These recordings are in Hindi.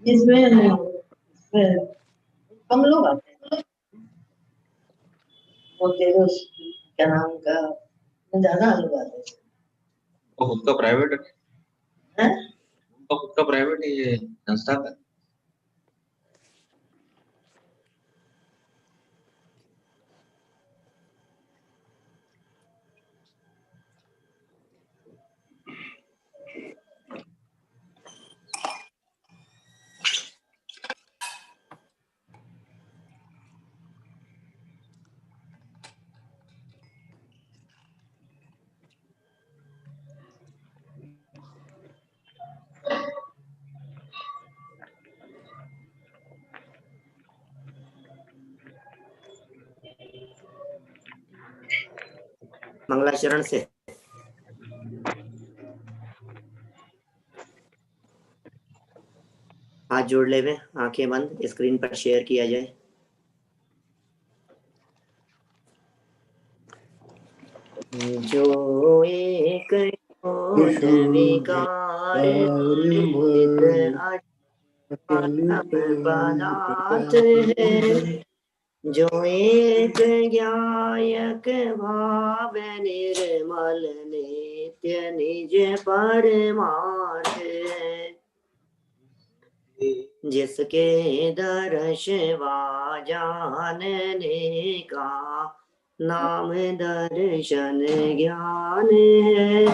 इसमें कम लोग आते हैं, वो तेरे क्या नाम का ज्यादा लोग आते हैं। तो खुद का प्राइवेट हैं? तो खुद का प्राइवेट है ये संस्था का। मंगलाचरण से हाथ जोड़ ले वे, आंखें बंद, स्क्रीन पर शेयर किया जाए। जो एक विकार पदार्थ है, जो एक ज्ञायक भाव निर्मल नित्य निज परमार्थ है, जिसके दर्श वा जानने का नाम दर्शन ज्ञान है।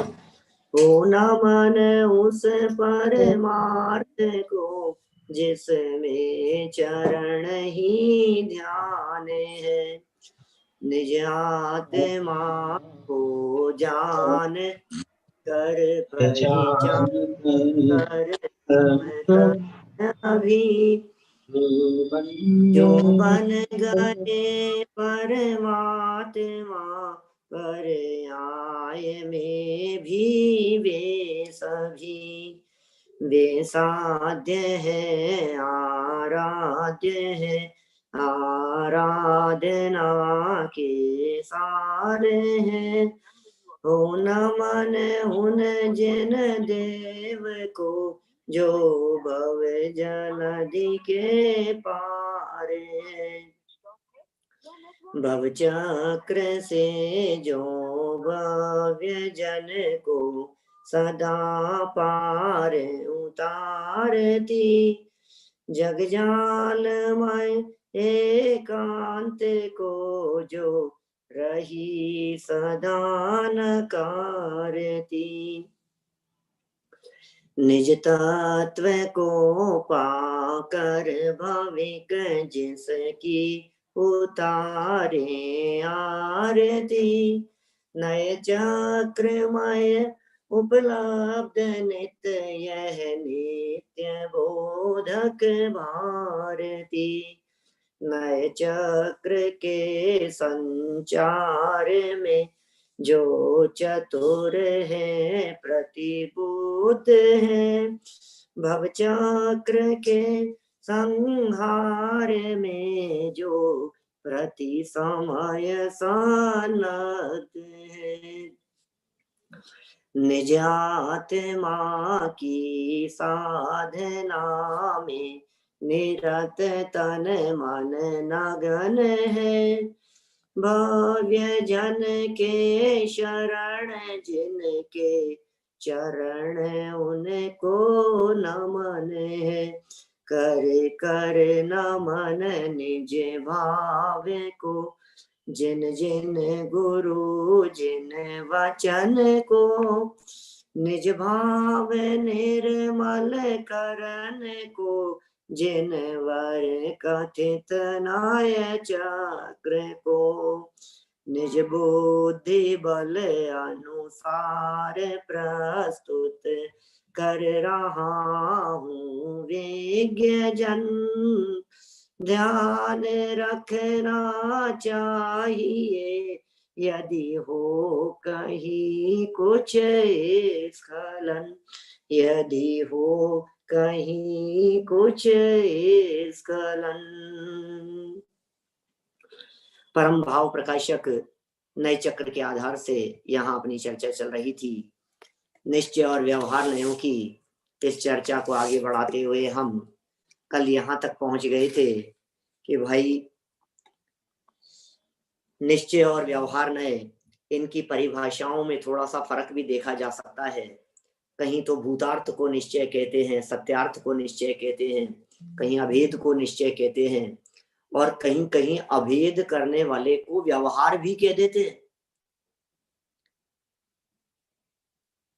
ओ नमन उस परमार्थ को जिसमें चरण ही ध्यान है, निज आत्मा को जान कर पहचान कर अभी जो बन गए परमात्मा पर्याय में भी वे सभी वे साध्य है आराध्य है, आराधना के सार है। हो नमन उन जिन देव को जो भव जलधि के पार है, भव चक्र से जो भव्य जन को सदा पार उतारती, जग जालमय एकांत को जो रही सदा नकारती, निज तत्व को पाकर भविक जिसकी उतारे आरती, नय चक्रमय उपलब्ध नित्य यह नित्य बोधक भारती, नय चक्र के संचार में जो चतुर है प्रतिभूत है, भव चक्र के संहार में जो प्रति समय सनद है, निज आत्मा की साधना में निरत तन मन नगन है, भव्य जन के शरण जिनके चरण उनको नमन है, कर कर नमन निज भाव को जिन जिन गुरु जिन वचन को निज भाव निर्मल करन को जिन वर कथित नाय चक्र को निज बुद्धि बल अनुसार प्रस्तुत कर रहा हूँ विज्ञ जन, ध्यान रखना चाहिए यदि हो कहीं कुछ स्खलन, यदि हो कहीं कुछ स्खलन। परम भाव प्रकाशक नए चक्र के आधार से यहाँ अपनी चर्चा चल रही थी। निश्चय और व्यवहार नयों की इस चर्चा को आगे बढ़ाते हुए हम कल यहां तक पहुंच गए थे कि भाई निश्चय और व्यवहार नए, इनकी परिभाषाओं में थोड़ा सा फर्क भी देखा जा सकता है। कहीं तो भूतार्थ को निश्चय कहते हैं, सत्यार्थ को निश्चय कहते हैं, कहीं अभेद को निश्चय कहते हैं, और कहीं कहीं अभेद करने वाले को व्यवहार भी कह देते हैं।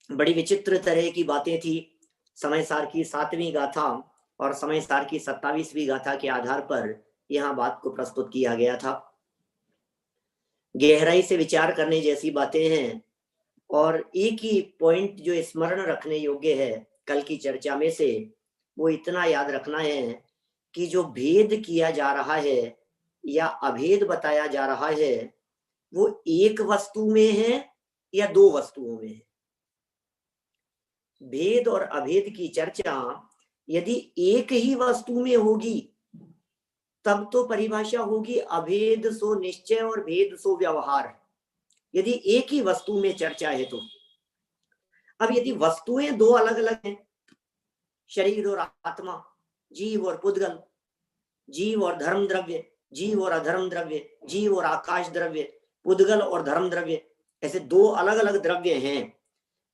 बड़ी विचित्र तरह की बातें थी। समय सार की 7वीं गाथा और समय सार की 27वीं गाथा के आधार पर यहाँ बात को प्रस्तुत किया गया था। गहराई से विचार करने जैसी बातें हैं, और एक ही पॉइंट जो स्मरण रखने योग्य है कल की चर्चा में से, वो इतना याद रखना है कि जो भेद किया जा रहा है या अभेद बताया जा रहा है, वो एक वस्तु में है या दो वस्तुओं में है। भेद और अभेद की चर्चा यदि एक ही वस्तु में होगी तब तो परिभाषा होगी अभेद सो निश्चय और भेद सो व्यवहार, यदि एक ही वस्तु में चर्चा है तो। अब यदि वस्तुएं दो अलग अलग हैं, शरीर और आत्मा, जीव और पुद्गल, जीव और धर्म द्रव्य, जीव और अधर्म द्रव्य, जीव और आकाश द्रव्य, पुद्गल और धर्म द्रव्य, ऐसे दो अलग अलग द्रव्य हैं।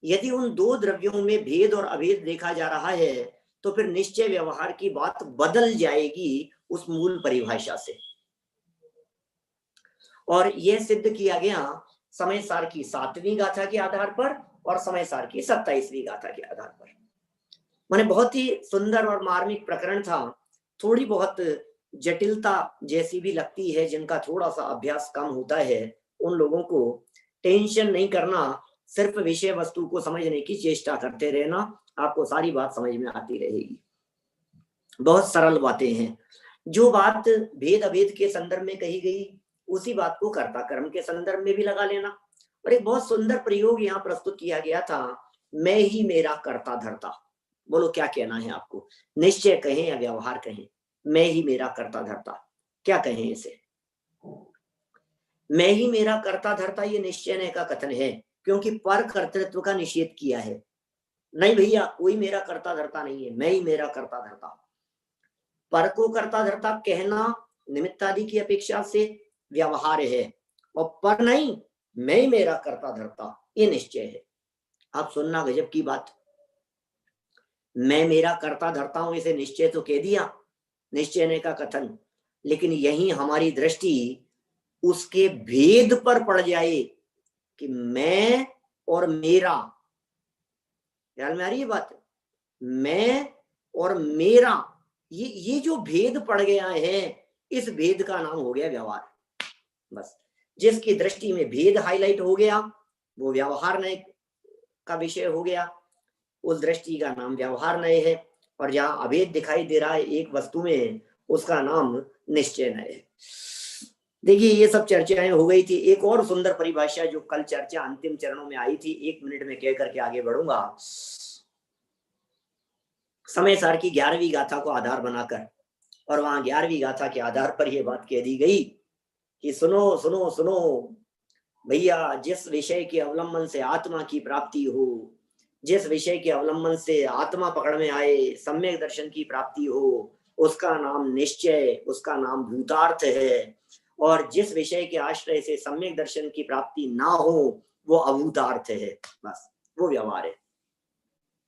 यदि उन दो द्रव्यों में भेद और अभेद देखा जा रहा है तो फिर निश्चय व्यवहार की बात बदल जाएगी उस मूल परिभाषा से। और यह सिद्ध किया गया समय सार की 7वीं गाथा के आधार पर और समय सार की 27वीं गाथा के आधार पर। माने बहुत ही सुंदर और मार्मिक प्रकरण था। थोड़ी बहुत जटिलता जैसी भी लगती है, जिनका थोड़ा सा अभ्यास कम होता है उन लोगों को टेंशन नहीं करना, सिर्फ विषय वस्तु को समझने की चेष्टा करते रहना, आपको सारी बात समझ में आती रहेगी। बहुत सरल बातें हैं। जो बात भेद अभेद के संदर्भ में कही गई उसी बात को कर्ता कर्म के संदर्भ में भी लगा लेना। और एक बहुत सुंदर प्रयोग यहाँ प्रस्तुत किया गया था, मैं ही मेरा कर्ता धर्ता। बोलो क्या कहना है आपको, निश्चय कहें या व्यवहार कहें? मैं ही मेरा कर्ता धर्ता, क्या कहें इसे? मैं ही मेरा कर्ता धर्ता, ये निश्चय का कथन है, क्योंकि पर कर्तृत्व का निषेध किया है। नहीं भैया, कोई मेरा कर्ता धर्ता नहीं है, मैं ही मेरा कर्ता धर्ता। पर को कर्ता धर्ता कहना निमित्त आदि की अपेक्षा से व्यवहार है, और पर नहीं, मैं ही मेरा कर्ता धर्ता ये निश्चय है। आप सुनना गजब की बात, मैं मेरा कर्ता धर्ता हूं इसे निश्चय तो कह दिया, निश्चय का कथन, लेकिन यही हमारी दृष्टि उसके भेद पर पड़ जाए कि मैं और मेरा, ख्याल में आ रही है बात? मैं और मेरा, ये जो भेद पड़ गया है, इस भेद का नाम हो गया व्यवहार। बस जिसकी दृष्टि में भेद हाईलाइट हो गया वो व्यवहार नय का विषय हो गया, उस दृष्टि का नाम व्यवहार नय है। और जहां अभेद दिखाई दे रहा है एक वस्तु में, उसका नाम निश्चय नय है। देखिए ये सब चर्चाएं हो गई थी। एक और सुंदर परिभाषा जो कल चर्चा अंतिम चरणों में आई थी, 1 मिनट में कह करके आगे बढ़ूंगा। समय सार की 11वीं गाथा को आधार बनाकर, और वहां 11वीं गाथा के आधार पर यह बात कह दी गई कि सुनो सुनो सुनो भैया, जिस विषय के अवलंबन से आत्मा की प्राप्ति हो, जिस विषय के अवलंबन से आत्मा पकड़ में आए, सम्यक दर्शन की प्राप्ति हो, उसका नाम निश्चय, उसका नाम भूतार्थ है। और जिस विषय के आश्रय से सम्यक दर्शन की प्राप्ति ना हो वो अभूतार्थ है, बस वो व्यवहार है।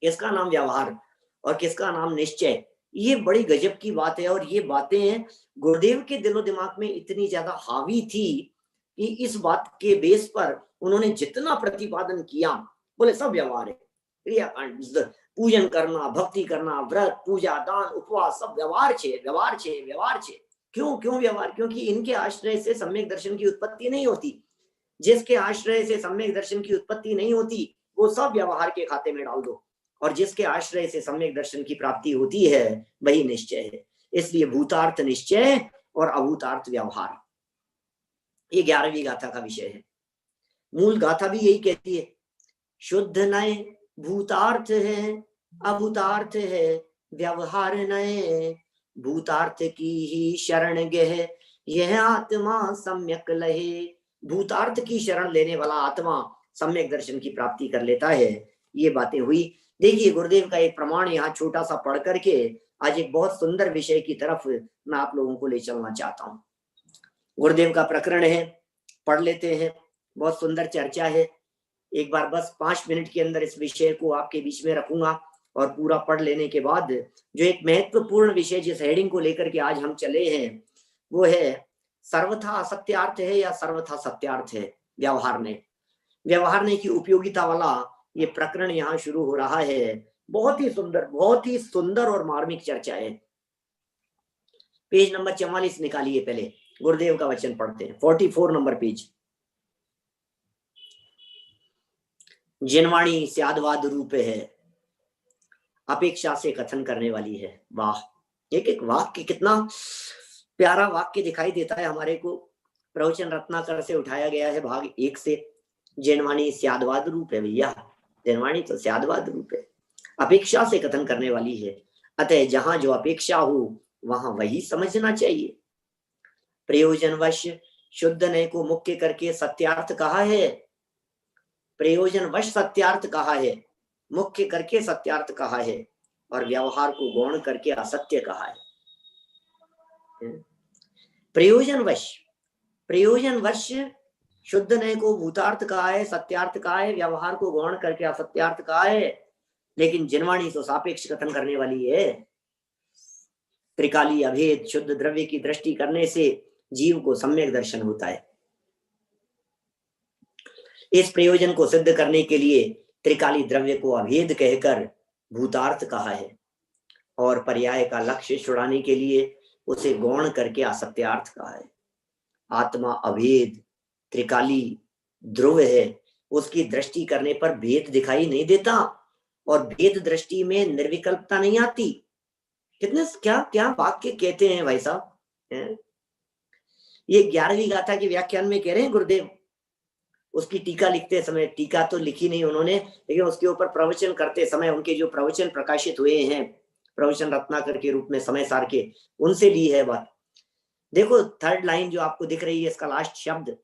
किसका नाम व्यवहार और किसका नाम निश्चय, ये बड़ी गजब की बात है। और ये बातें गुरुदेव के दिलो दिमाग में इतनी ज्यादा हावी थी कि इस बात के बेस पर उन्होंने जितना प्रतिपादन किया, बोले सब व्यवहार है। क्रियाकांड, पूजन करना, भक्ति करना, व्रत, पूजा, दान, उपवास, सब व्यवहार छे, व्यवहार छे, व्यवहार छे। क्यों व्यवहार? क्योंकि इनके आश्रय से सम्यक दर्शन की उत्पत्ति नहीं होती। जिसके आश्रय से सम्यक दर्शन की उत्पत्ति नहीं होती वो सब व्यवहार के खाते में डाल दो, और जिसके आश्रय से सम्यक दर्शन की प्राप्ति होती है वही निश्चय है। इसलिए भूतार्थ निश्चय और अभूतार्थ व्यवहार, ये 11वीं गाथा का विषय है। मूल गाथा भी यही कहती है, शुद्ध नय भूतार्थ है, अभूतार्थ है व्यवहार नय। भूतार्थ की ही शरण गह, यह आत्मा सम्यक लहे। भूतार्थ की शरण लेने वाला आत्मा सम्यक दर्शन की प्राप्ति कर लेता है। ये बातें हुई। देखिए गुरुदेव का एक प्रमाण यहाँ छोटा सा पढ़ करके आज एक बहुत सुंदर विषय की तरफ मैं आप लोगों को ले चलना चाहता हूँ। गुरुदेव का प्रकरण है, पढ़ लेते हैं, बहुत सुंदर चर्चा है। एक बार बस 5 मिनट के अंदर इस विषय को आपके बीच में रखूंगा और पूरा पढ़ लेने के बाद जो एक महत्वपूर्ण विषय जिस हेडिंग को लेकर के आज हम चले हैं वो है सर्वथा असत्यार्थ है या सर्वथा सत्यार्थ है। व्यवहारने की उपयोगिता वाला ये प्रकरण यहाँ शुरू हो रहा है। बहुत ही सुंदर और मार्मिक चर्चा है। पेज नंबर 44 निकालिए, पहले गुरुदेव का वचन पढ़ते हैं। 44 नंबर पेज। जिनवाणी स्यादवाद रूप है, अपेक्षा से कथन करने वाली है। वाह, एक एक वाक्य कितना प्यारा वाक्य दिखाई देता है हमारे को। प्रवचन रत्नाकर से उठाया गया है, भाग 1 से। जिनवाणी स्यादवाद रूप है भैया, जिनवाणी तो स्यादवाद रूप है, अपेक्षा से कथन करने वाली है। अतः जहां जो अपेक्षा हो वहां वही समझना चाहिए। प्रयोजनवश शुद्ध नय को मुख्य करके सत्यार्थ कहा है। प्रयोजनवश सत्यार्थ कहा है, मुख्य करके सत्यार्थ कहा है, और व्यवहार को गौण करके असत्य कहा है। प्रयोजनवश शुद्ध नय को भूतार्थ कहा है, सत्यार्थ कहा है, व्यवहार को गौण करके असत्यार्थ कहा है। लेकिन जिनवाणी तो सापेक्ष कथन करने वाली है। त्रिकाली अभेद शुद्ध द्रव्य की दृष्टि करने से जीव को सम्यक दर्शन होता है। इस प्रयोजन को सिद्ध करने के लिए त्रिकाली द्रव्य को अभेद कहकर भूतार्थ कहा है, और पर्याय का लक्ष्य छुड़ाने के लिए उसे गौण करके असत्यार्थ कहा है। आत्मा अभेद त्रिकाली ध्रुव है, उसकी दृष्टि करने पर भेद दिखाई नहीं देता, और भेद दृष्टि में निर्विकल्पता नहीं आती। कितने क्या क्या वाक्य कहते हैं भाई साहब। ये 11वीं गाथा के व्याख्यान में कह रहे हैं गुरुदेव। उसकी टीका लिखते समय, टीका तो लिखी नहीं उन्होंने, लेकिन उसके ऊपर प्रवचन करते समय उनके जो प्रवचन प्रकाशित हुए हैं प्रवचन रत्नाकर के रूप में समय सार के, उनसे ली है बात। देखो 3rd लाइन जो आपको दिख रही है, इसका लास्ट शब्द,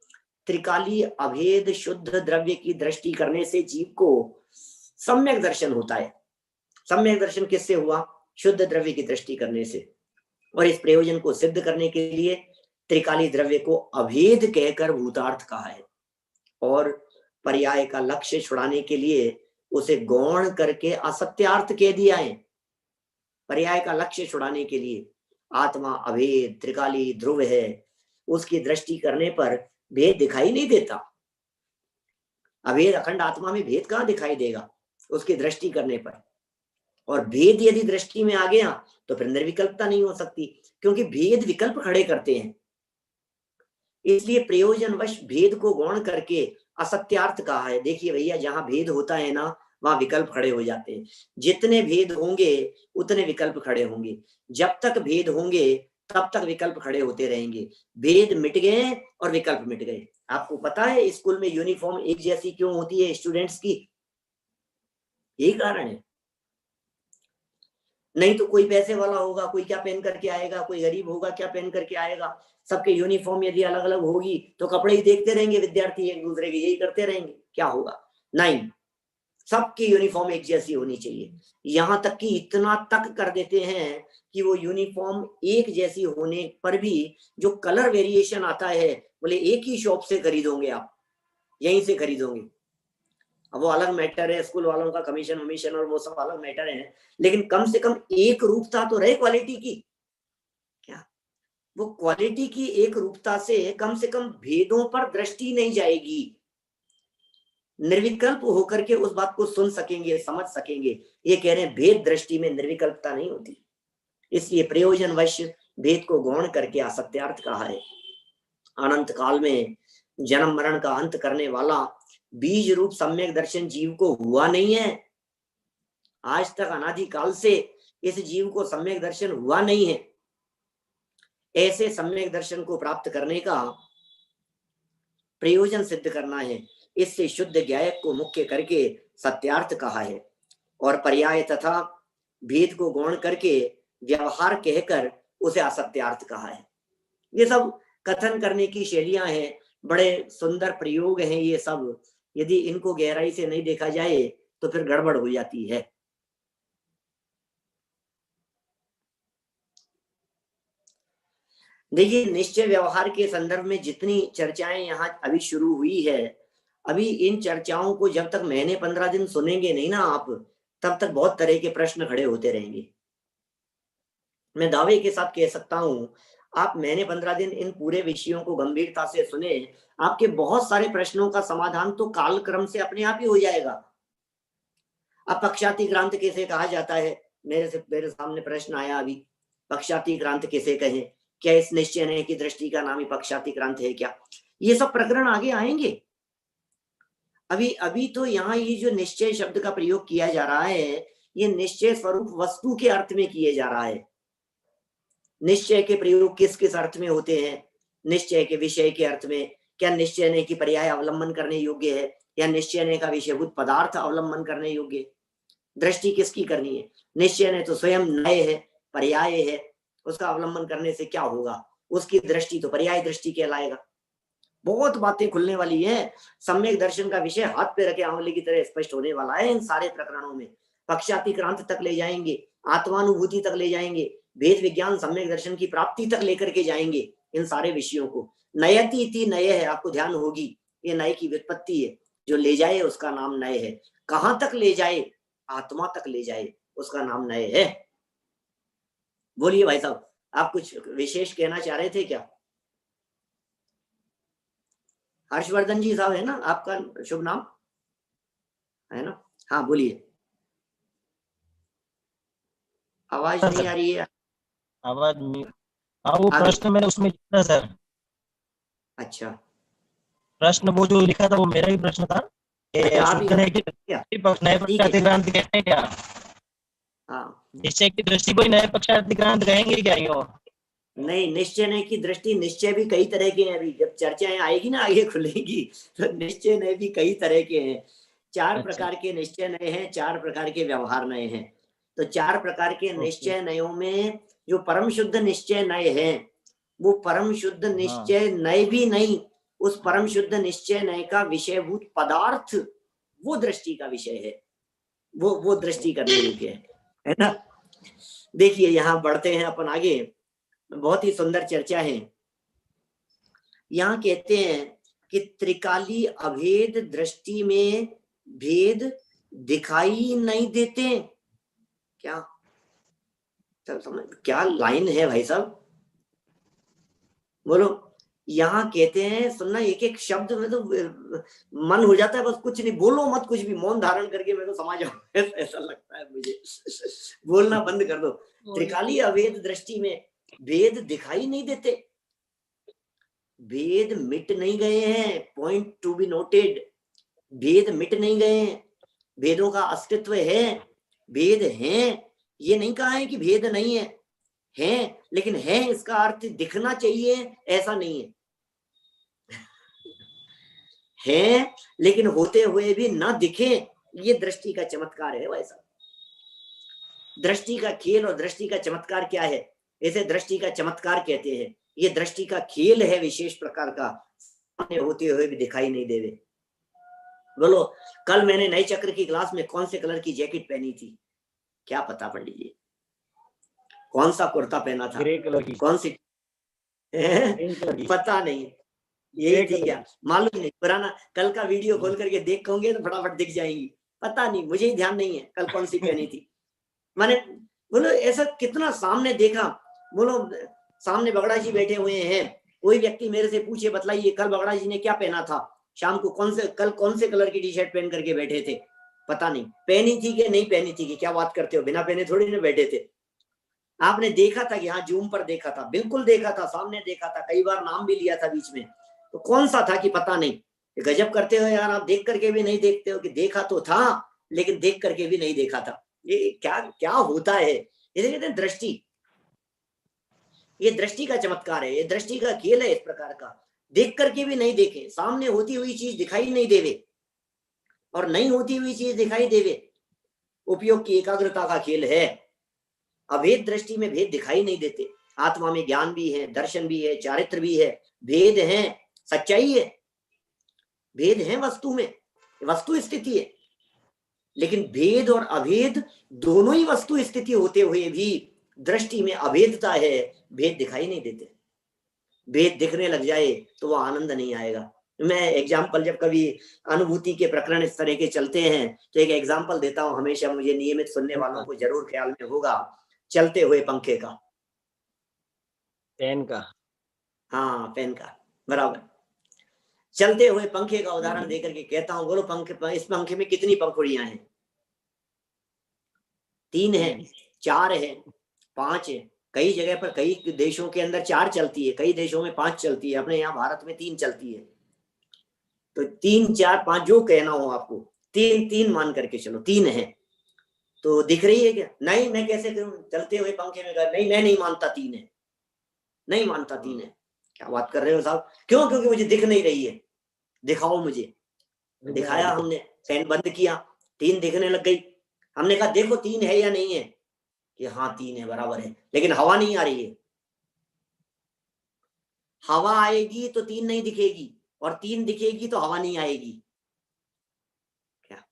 त्रिकाली अभेद शुद्ध द्रव्य की दृष्टि करने से जीव को सम्यक दर्शन होता है। सम्यक दर्शन किससे हुआ? शुद्ध द्रव्य की दृष्टि करने से। और इस प्रयोजन को सिद्ध करने के लिए त्रिकाली द्रव्य को अभेद कहकर भूतार्थ कहा है, और पर्याय का लक्ष्य छुड़ाने के लिए उसे गौण करके असत्यार्थ कह दिया है। पर्याय का लक्ष्य छुड़ाने के लिए आत्मा अभेद त्रिकाली ध्रुव है, उसकी दृष्टि करने पर भेद दिखाई नहीं देता। अभेद अखंड आत्मा में भेद कहां दिखाई देगा उसकी दृष्टि करने पर? और भेद यदि दृष्टि में आ गया तो फिर निर्विकल्पता नहीं हो सकती, क्योंकि भेद विकल्प खड़े करते हैं। इसलिए प्रयोजनवश भेद को गौण करके असत्यार्थ कहा है। देखिए भैया, जहां भेद होता है ना वहां विकल्प खड़े हो जाते हैं। जितने भेद होंगे उतने विकल्प खड़े होंगे। जब तक भेद होंगे तब तक विकल्प खड़े होते रहेंगे। भेद मिट गए और विकल्प मिट गए। आपको पता है स्कूल में यूनिफॉर्म एक जैसी क्यों होती है स्टूडेंट्स की? यही कारण है। नहीं तो कोई पैसे वाला होगा, कोई क्या पहन करके आएगा, कोई गरीब होगा क्या पहन करके आएगा। सबके यूनिफॉर्म यदि अलग अलग होगी तो कपड़े ही देखते रहेंगे विद्यार्थी, एक दूसरे के यही करते रहेंगे, क्या होगा? नहीं, सबकी यूनिफॉर्म एक जैसी होनी चाहिए। यहां तक कि इतना तक कर देते हैं कि वो यूनिफॉर्म एक जैसी होने पर भी जो कलर वेरिएशन आता है, बोले एक ही शॉप से खरीदोगे आप, यहीं से खरीदोगे। अब वो अलग मैटर है, स्कूल वालों का कमीशन वमीशन और वो सब अलग मैटर है, लेकिन कम से कम एक रूपता तो रहे क्वालिटी की। क्या वो क्वालिटी की एक रूपता से कम भेदों पर दृष्टि नहीं जाएगी। निर्विकल्प होकर के उस बात को सुन सकेंगे, समझ सकेंगे। ये कह रहे हैं भेद दृष्टि में निर्विकल्पता नहीं होती, इसलिए प्रयोजनवश भेद को गौण करके असत्यार्थ कहा है। अनंत काल में जन्म मरण का अंत करने वाला बीज रूप सम्यक दर्शन जीव को हुआ नहीं है। आज तक अनादि काल से इस जीव को सम्यक दर्शन हुआ नहीं है। ऐसे सम्यक दर्शन को प्राप्त करने का प्रयोजन सिद्ध करना है। इससे शुद्ध ज्ञायक को मुख्य करके सत्यार्थ कहा है, और पर्याय तथा भेद को गौण करके व्यवहार कहकर उसे असत्यार्थ कहा है। ये सब कथन करने की शैलियां हैं, बड़े सुंदर प्रयोग हैं ये सब। यदि इनको गहराई से नहीं देखा जाए तो फिर गड़बड़ हो जाती है। देखिए, निश्चय व्यवहार के संदर्भ में जितनी चर्चाएं यहाँ अभी शुरू हुई है, अभी इन चर्चाओं को जब तक महीने 15 दिन सुनेंगे नहीं ना आप, तब तक बहुत तरह के प्रश्न खड़े होते रहेंगे। मैं दावे के साथ कह सकता हूं, आप महीने 15 दिन इन पूरे विषयों को गंभीरता से सुने, आपके बहुत सारे प्रश्नों का समाधान तो कालक्रम से अपने आप ही हो जाएगा। अब पक्षाती क्रांत किसे कहा जाता है, मेरे सामने प्रश्न आया अभी, पक्षाती क्रांत किसे कहें, क्या इस निश्चय नहीं की दृष्टि का नाम ही पक्षाती क्रांत है क्या? ये सब प्रकरण आगे आएंगे। अभी अभी तो यहाँ ये जो निश्चय शब्द का प्रयोग किया जा रहा है, ये निश्चय स्वरूप वस्तु के अर्थ में किए जा रहा है। निश्चय के प्रयोग किस किस अर्थ में होते हैं? निश्चय के विषय के अर्थ में, क्या निश्चय नहीं की पर्याय अवलंबन करने योग्य है, या निश्चय नहीं का विषयभूत पदार्थ अवलंबन करने योग्य है? दृष्टि किसकी करनी है? निश्चय नहीं तो स्वयं नय है, पर्याय है, उसका अवलंबन करने से क्या होगा? उसकी दृष्टि तो पर्याय दृष्टि कहलाएगा। बहुत बातें खुलने वाली है। सम्यक दर्शन का विषय हाथ पे रखे आंवले की तरह स्पष्ट होने वाला है इन सारे प्रकरणों में। पक्षाती क्रांत तक ले जाएंगे, आत्मानुभूति तक ले जाएंगे, भेद विज्ञान सम्यक दर्शन की प्राप्ति तक लेकर के जाएंगे इन सारे विषयों को। नयति इति नय है, आपको ध्यान होगी, ये नय की व्युत्पत्ति है, जो ले जाए उसका नाम नय है। कहां तक ले जाए? आत्मा तक ले जाए, उसका नाम नय है। बोलिए भाई साहब, आप कुछ विशेष कहना चाह रहे थे क्या? हर्षवर्धन जी साहब है ना आपका शुभ नाम, है ना? हाँ बोलिए, आवाज नहीं आ रही है। आवाज हाँ, वो प्रश्न मैंने उसमें लिखा सर। अच्छा, प्रश्न वो जो लिखा था वो मेरा ही प्रश्न था। आप ही नए ठीक है। पक्षातिक्रांत कहते हैं क्या? हाँ, निश्चय की दृष्टि को नए पक्षातिक्रांत कहेंगे क्या यो? नहीं, निश्चय नहीं की दृष्टि, निश्चय भी कई तरह के हैं। अभी जब चर्चाएं आएगी ना, आगे खुलेगी, तो निश्चय नहीं भी कई तरह के हैं। 4 प्रकार के निश्चय नय हैं, 4 प्रकार के व्यवहार नय हैं। तो 4 प्रकार के निश्चय नयों में जो परम शुद्ध निश्चय नय है, वो परम शुद्ध निश्चय नय भी नहीं, उस परम शुद्ध निश्चय नय का विषयभूत पदार्थ वो दृष्टि का विषय है, वो दृष्टि करने योग्य है ना? देखिए, यहाँ बढ़ते हैं अपन आगे, बहुत ही सुंदर चर्चा है। यहाँ कहते हैं कि त्रिकाली अभेद दृष्टि में भेद दिखाई नहीं देते। क्या समझ, क्या लाइन है भाई साहब, बोलो। यहाँ कहते हैं, सुनना, एक एक शब्द में तो मन हो जाता है बस कुछ नहीं, बोलो मत कुछ भी, मौन धारण करके मैं तो समझ आऊं, ऐसा लगता है मुझे, बोलना बंद कर दो। त्रिकाली अभेद दृष्टि में भेद दिखाई नहीं देते, भेद मिट नहीं गए हैं, पॉइंट टू बी नोटेड। भेद मिट नहीं गए हैं, भेदों का अस्तित्व है, भेद हैं। ये नहीं कहा है कि भेद नहीं है, हैं, लेकिन है इसका अर्थ दिखना चाहिए, ऐसा नहीं है। है लेकिन होते हुए भी ना दिखे, ये दृष्टि का चमत्कार है भाई साहब। दृष्टि का खेल और दृष्टि का चमत्कार क्या है? इसे दृष्टि का चमत्कार कहते हैं। ये दृष्टि का खेल है विशेष प्रकार का, सामने होते हुए भी दिखाई नहीं देवे। बोलो, कल मैंने नए चक्र की क्लास में कौन से कलर की जैकेट पहनी थी? क्या पता पंडित जी? कौन सा कुर्ता पहना था? ग्रे कलर की। कौन सी? पता नहीं, यही थी क्या? मालूम नहीं, पुराना कल का वीडियो खोल करके देखोगे तो फटाफट दिख जाएंगी। पता नहीं, मुझे ही ध्यान नहीं है कल कौन सी पहनी थी। मैंने, बोलो, ऐसा कितना सामने देखा। बोलो, सामने बगड़ा जी बैठे हुए हैं, कोई व्यक्ति मेरे से पूछे, बतलाइए कल बगड़ा जी ने क्या पहना था? शाम को कल कौन से कलर की टी शर्ट पहन करके बैठे थे? पता नहीं, पहनी थी कि नहीं पहनी थी कि क्या बात करते हो, बिना पहने थोड़ी ना बैठे थे। आपने देखा था कि हाँ, जूम पर देखा था, बिल्कुल देखा था, सामने देखा था, कई बार नाम भी लिया था बीच में। तो कौन सा था कि पता नहीं। गजब करते हो यार, आप देख करके भी नहीं देखते हो कि देखा तो था लेकिन देख करके भी नहीं देखा था। ये क्या क्या होता है? इसे कहते हैं दृष्टि। ये दृष्टि का चमत्कार है, ये दृष्टि का खेल है इस प्रकार का। देख करके भी नहीं देखे, सामने होती हुई चीज दिखाई नहीं देवे और नहीं होती हुई चीज दिखाई देवे, उपयोग की एकाग्रता का खेल है। अभेद दृष्टि में भेद दिखाई नहीं देते। आत्मा में ज्ञान भी है, दर्शन भी है, चारित्र भी है, भेद है, सच्चाई है, भेद है वस्तु में, वस्तु स्थिति है। लेकिन भेद और अभेद दोनों ही वस्तु स्थिति होते हुए भी दृष्टि में अभेदता है, भेद दिखाई नहीं देते। भेद दिखने लग जाए तो वो आनंद नहीं आएगा। मैं एग्जाम्पल, जब कभी अनुभूति के प्रकरण इस तरह के चलते हैं तो एक एग्जाम्पल देता हूँ, हमेशा मुझे नियमित सुनने वालों को जरूर ख्याल में होगा, चलते हुए पंखे का। फैन का। हाँ, फैन का, बराबर। चलते हुए पंखे का उदाहरण देकर के कहता हूँ, बोलो पंखे, इस पंखे में कितनी पंखुड़ियां हैं? 3 है, 4 है, 5 है। कई जगह पर, कई देशों के अंदर 4 चलती है, कई देशों में 5 चलती है, अपने यहाँ भारत में 3 चलती है। तो 3, 4, 5 जो कहना हो आपको, 3 मान करके चलो, 3 है। तो दिख रही है क्या? नहीं, मैं कैसे करूं? चलते हुए पंखे में कहा, नहीं मैं नहीं मानता 3 है, नहीं मानता 3 है। क्या बात कर रहे हो साहब? क्यों? क्योंकि मुझे दिख नहीं रही है। दिखाओ मुझे। दिखाया हमने, फैन बंद किया, 3 दिखने लग गई। हमने कहा देखो 3 है या नहीं है? कि हाँ 3 है, बराबर है, लेकिन हवा नहीं आ रही है। हवा आएगी तो 3 नहीं दिखेगी, और 3 दिखेगी तो हवा नहीं आएगी। क्या?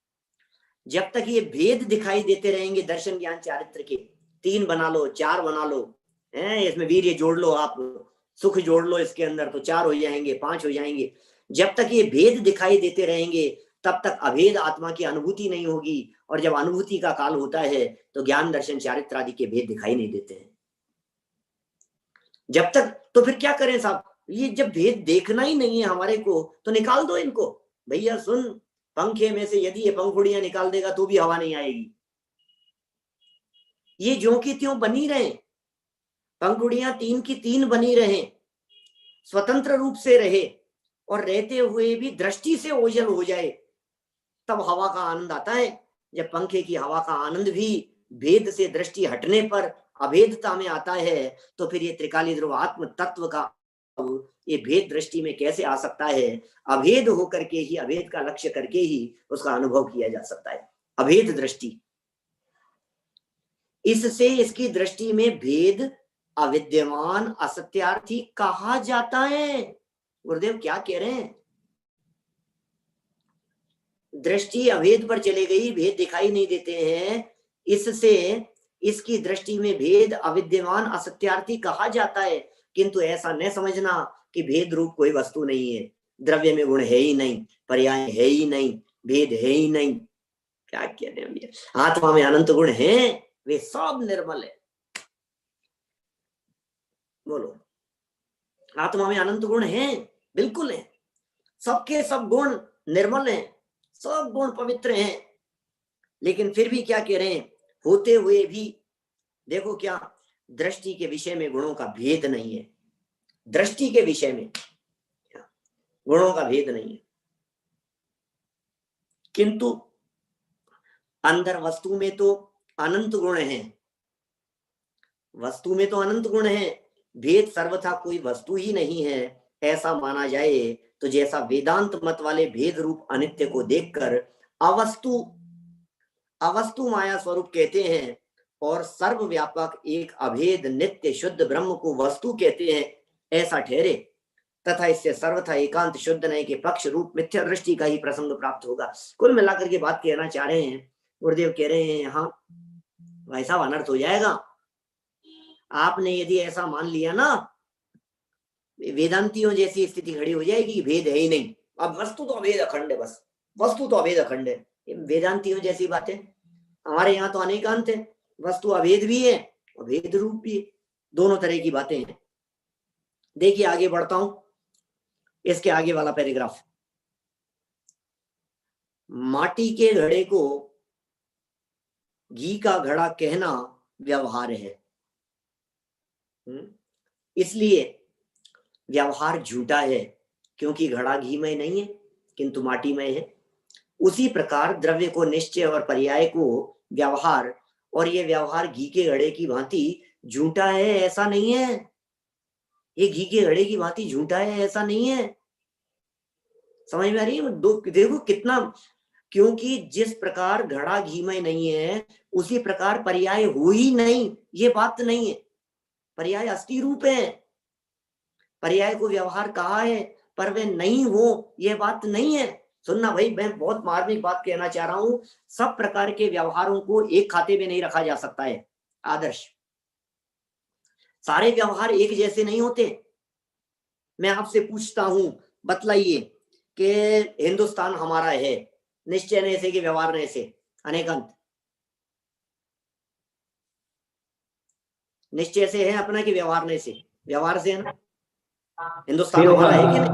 जब तक ये भेद दिखाई देते रहेंगे दर्शन ज्ञान चारित्र के, 3 बना लो, 4 बना लो, है इसमें वीर्य जोड़ लो, आप सुख जोड़ लो इसके अंदर, तो 4 हो जाएंगे, 5 हो जाएंगे। जब तक ये भेद दिखाई देते रहेंगे तब तक अभेद आत्मा की अनुभूति नहीं होगी, और जब अनुभूति का काल होता है तो ज्ञान दर्शन चारित्र आदि के भेद दिखाई नहीं देते हैं। जब तक, तो फिर क्या करें साहब? ये जब भेद देखना ही नहीं है हमारे को तो निकाल दो इनको। भैया सुन, पंखे में से यदि ये पंखुड़ियां निकाल देगा तो भी हवा नहीं आएगी। ये ज्यों की त्यों बनी रहे, पंखुड़ियां 3 की 3 बनी रहे, स्वतंत्र रूप से रहे, और रहते हुए भी दृष्टि से ओझल हो जाए, तब हवा का आनंद आता है। जब पंखे की हवा का आनंद भी भेद से दृष्टि हटने पर अभेदता में आता है, तो फिर ये त्रिकाली ध्रुव आत्म तत्व का ये भेद दृष्टि में कैसे आ सकता है? अभेद होकर के ही, अभेद का लक्ष्य करके ही उसका अनुभव किया जा सकता है। अभेद दृष्टि, इससे इसकी दृष्टि में भेद अविद्यमान असत्यार्थी कहा जाता है। गुरुदेव क्या कह रहे हैं? दृष्टि अभेद पर चले गई, भेद दिखाई नहीं देते हैं, इससे इसकी दृष्टि में भेद अविद्यमान असत्यार्थी कहा जाता है। किंतु ऐसा न समझना कि भेद रूप कोई वस्तु नहीं है, द्रव्य में गुण है ही नहीं, पर्याय है ही नहीं, भेद है ही नहीं। क्या कह रहे हैं? आत्मा में अनंत गुण हैं, वे सब निर्मल है। बोलो, आत्मा में अनंत गुण हैं, बिल्कुल है, सबके सब गुण निर्मल हैं, सब गुण पवित्र हैं। लेकिन फिर भी क्या कह रहे हैं? होते हुए भी देखो, क्या दृष्टि के विषय में गुणों का भेद नहीं है, दृष्टि के विषय में गुणों का भेद नहीं है, किंतु अंदर वस्तु में तो अनंत गुण हैं, वस्तु में तो अनंत गुण हैं। भेद सर्वथा कोई वस्तु ही नहीं है ऐसा माना जाए तो जैसा वेदांत मत वाले भेद रूप अनित्य को देखकर अवस्तु माया स्वरूप कहते हैं, और सर्वव्यापक एक अभेद नित्य शुद्ध ब्रह्म को वस्तु कहते हैं, ऐसा ठहरे, तथा इससे सर्वथा एकांत शुद्ध नहीं के पक्ष रूप मिथ्या दृष्टि का ही प्रसंग प्राप्त होगा। कुल मिलाकर के बात कहना चाह रहे हैं, गुरुदेव कह रहे हैं यहाँ वैसा अनर्थ हो जाएगा। आपने यदि ऐसा मान लिया ना, वेदांतियों जैसी स्थिति खड़ी हो जाएगी, भेद है ही नहीं, अब वस्तु तो अभेद अखंड है, बस वस्तु तो अभेद अखंड है। वेदांतियों जैसी बातें, हमारे यहाँ तो अनेकांत है, वस्तु अभेद भी है और भेद रूप भी है, दोनों तरह की बातें हैं। देखिए आगे बढ़ता हूं, इसके आगे वाला पैराग्राफ, माटी के घड़े को घी का घड़ा कहना व्यवहार है, इसलिए व्यवहार झूठा है, क्योंकि घड़ा घी में नहीं है किंतु माटी में है। उसी प्रकार द्रव्य को निश्चय और पर्याय को व्यवहार, और ये व्यवहार घी के घड़े की भांति झूठा है ऐसा नहीं है, ये घी के घड़े की भांति झूठा है ऐसा नहीं है। समझ में आ रही है? देखो कितना, क्योंकि जिस प्रकार घड़ा घी में नहीं है उसी प्रकार पर्याय हो ही नहीं, ये बात नहीं है। पर्याय अस्थि रूप है, पर्याय को व्यवहार कहा है, पर वे नहीं हो यह बात नहीं है। सुनना भाई, मैं बहुत मार्मिक बात कहना चाह रहा हूं, सब प्रकार के व्यवहारों को एक खाते में नहीं रखा जा सकता है। आदर्श, सारे व्यवहार एक जैसे नहीं होते, मैं आपसे पूछता हूं, बतलाइए कि हिंदुस्तान हमारा है निश्चय ने से कि व्यवहार ने से? अनेकांत निश्चय से है अपना कि व्यवहार ने से? व्यवहार से है ना। हिंदुस्तान हमारा है कि नहीं?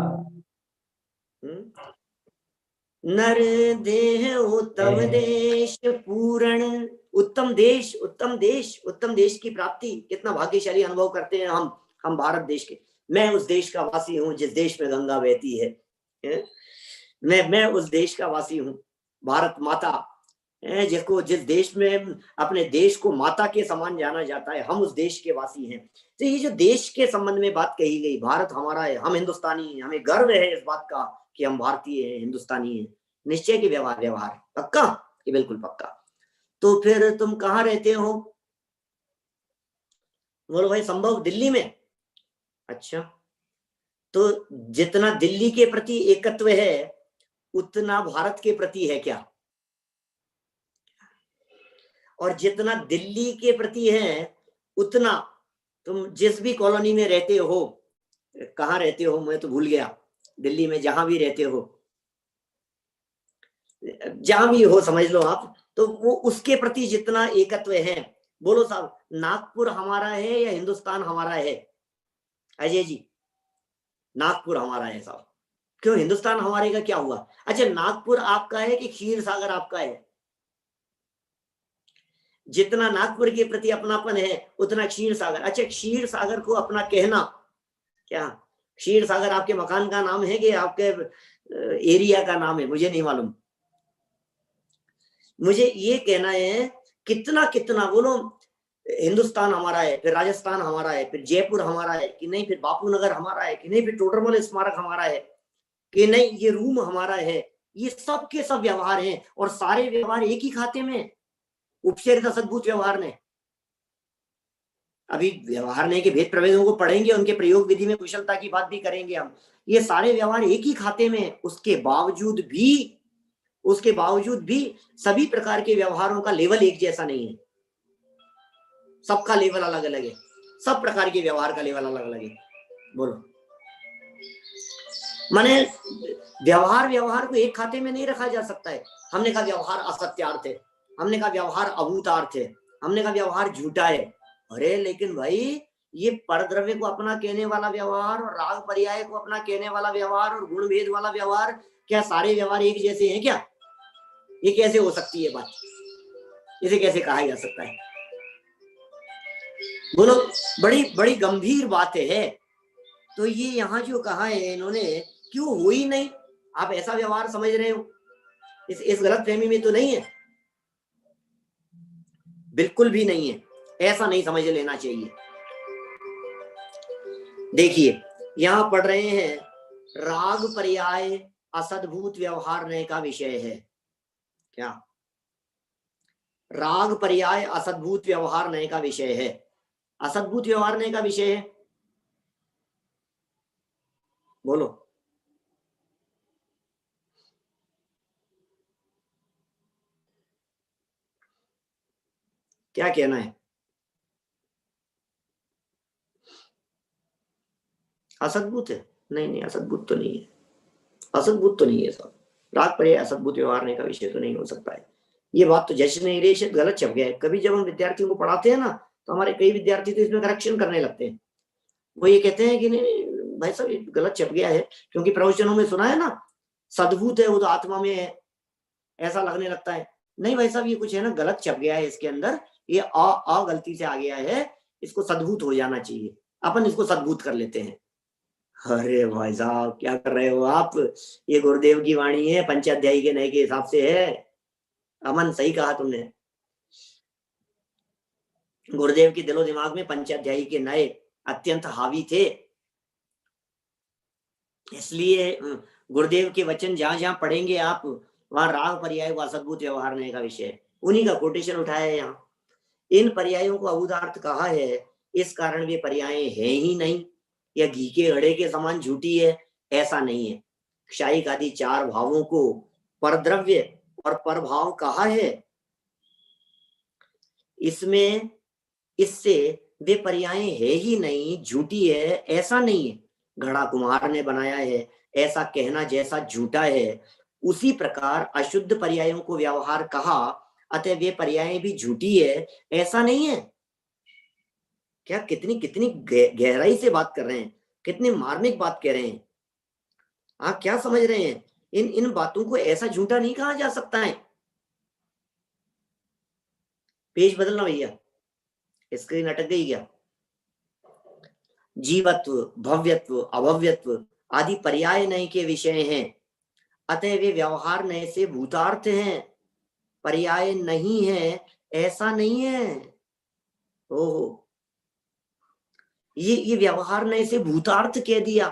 नर देह उत्तम देश पूर्ण, उत्तम देश, उत्तम देश, उत्तम देश की प्राप्ति कितना भाग्यशाली अनुभव करते हैं हम भारत देश के। मैं उस देश का वासी हूं जिस देश में गंगा बहती है। मैं उस देश का वासी हूं, भारत माता, जिसको जिस देश में अपने देश को माता के समान जाना जाता है, हम उस देश के वासी हैं। तो ये जो देश के संबंध में बात कही गई, भारत हमारा है, हम हिंदुस्तानी हैं, हमें गर्व है इस बात का कि हम भारतीय हैं, हिंदुस्तानी हैं। निश्चय के व्यवहार, व्यवहार पक्का कि बिल्कुल पक्का। तो फिर तुम कहाँ रहते हो? बोलो भाई संभव दिल्ली में। अच्छा, तो जितना दिल्ली के प्रति एकत्व है उतना भारत के प्रति है क्या? और जितना दिल्ली के प्रति है उतना तुम जिस भी कॉलोनी में रहते हो, कहाँ रहते हो मैं तो भूल गया, दिल्ली में जहां भी रहते हो, जहां भी हो समझ लो आप, तो वो उसके प्रति जितना एकत्व है। बोलो साहब, नागपुर हमारा है या हिंदुस्तान हमारा है? अजय जी, नागपुर हमारा है साहब। क्यों हिंदुस्तान हमारे का क्या हुआ? अच्छा, नागपुर आपका है कि क्षीर सागर आपका है? जितना नागपुर के प्रति अपनापन है उतना क्षीर सागर। अच्छा, क्षीर सागर को अपना कहना क्या? क्षीर सागर आपके मकान का नाम है कि आपके एरिया का नाम है? मुझे नहीं मालूम। मुझे ये कहना है कितना कितना बोलो, हिंदुस्तान हमारा है, फिर राजस्थान हमारा है, फिर जयपुर हमारा है कि नहीं, फिर बापू नगर हमारा है कि नहीं, फिर टोडरमल स्मारक हमारा है कि नहीं, ये रूम हमारा है। ये सब के सब व्यवहार हैं और सारे व्यवहार एक ही खाते में, उपचरित सद्भूत व्यवहार ने। अभी व्यवहार ने के भेद प्रभेदों को पढ़ेंगे, उनके प्रयोग विधि में कुशलता की बात भी करेंगे हम। ये सारे व्यवहार एक ही खाते में, उसके बावजूद भी सभी प्रकार के व्यवहारों का लेवल एक जैसा नहीं है, सबका लेवल अलग अलग है, सब प्रकार के व्यवहार का लेवल अलग अलग है। बोलो, माने व्यवहार को एक खाते में नहीं रखा जा सकता है। हमने कहा व्यवहार असत्यार्थ है, हमने कहा व्यवहार अभूतार्थ है, हमने कहा व्यवहार झूठा है। अरे लेकिन भाई, ये परद्रव्य को अपना कहने वाला व्यवहार और राग पर्याय को अपना कहने वाला व्यवहार और गुण भेद वाला व्यवहार, क्या सारे व्यवहार एक जैसे हैं क्या? ये कैसे हो सकती है बात? इसे कैसे कहा जा सकता है? बोलो, बड़ी बड़ी गंभीर बात है। तो ये यहाँ जो कहा है इन्होंने, क्यों हो ही नहीं? आप ऐसा व्यवहार समझ रहे हो, इस गलत फहमी में तो नहीं है? बिल्कुल भी नहीं है, ऐसा नहीं समझ लेना चाहिए। देखिए, यहां पढ़ रहे हैं, राग पर्याय असद्भूत व्यवहार का विषय है क्या? राग पर्याय असद्भूत व्यवहार का विषय है। असद्भूत व्यवहार का विषय है, बोलो। क्या कहना है? असद्भुत है? नहीं नहीं, असद्भुत तो नहीं है, असद्भुत तो नहीं है साहब। राग पर्याय असद्भुत व्यवहार का विषय तो नहीं हो सकता है। ये बात तो जज ने इरेशत गलत छप गया है। कभी जब हम विद्यार्थियों को पढ़ाते हैं ना, तो हमारे कई विद्यार्थी तो इसमें करेक्शन करने लगते हैं। वो ये कहते हैं कि नहीं भाई साहब, ये गलत छप गया है, क्योंकि प्रवचनों में सुना है ना, सद्भूत है वो तो आत्मा में है, ऐसा लगने लगता है। नहीं भाई साहब, ये कुछ है ना, गलत छप गया है इसके अंदर, ये अ गलती से आ गया है, इसको सद्भूत हो जाना चाहिए, अपन इसको सद्भूत कर लेते हैं। अरे भाई साहब, क्या कर रहे हो आप? ये गुरुदेव की वाणी है, पंचाध्यायी के नए के हिसाब से है। अमन, सही कहा तुमने। गुरुदेव के दिलो दिमाग में पंचाध्यायी के नए अत्यंत हावी थे, इसलिए गुरुदेव के वचन जहां जहां पढ़ेंगे आप, वहां राग पर्याय व सद्भूत व्यवहार का विषय, उन्हीं का कोटेशन उठाया है यहाँ। इन पर्यायों को अभूतार्थ कहा है, इस कारण वे पर्याय है ही नहीं, या घी के घड़े के समान झूठी है, ऐसा नहीं है। क्षायिक आदि चार भावों को परद्रव्य और परभाव कहा है, इसमें इससे वे पर्याय है ही नहीं, झूठी है, ऐसा नहीं है। घड़ा कुम्हार ने बनाया है, ऐसा कहना जैसा झूठा है, उसी प्रकार अशुद्ध पर्यायों को व्यवहार कहा, अतः वे पर्याय भी झूठी है, ऐसा नहीं है। क्या कितनी कितनी गहराई से बात कर रहे हैं, कितनी मार्मिक बात कह रहे हैं। आप क्या समझ रहे हैं? इन इन बातों को ऐसा झूठा नहीं कहा जा सकता है। पेज बदलना भैया, स्क्रीन अटक गई क्या? जीवत्व, भव्यत्व, अभव्यत्व आदि पर्याय नय के विषय हैं, अतः वे व्यवहार नय से भूतार्थ हैं, पर्याय नहीं है ऐसा नहीं है। ओहो, ये व्यवहार नय से भूतार्थ कह दिया।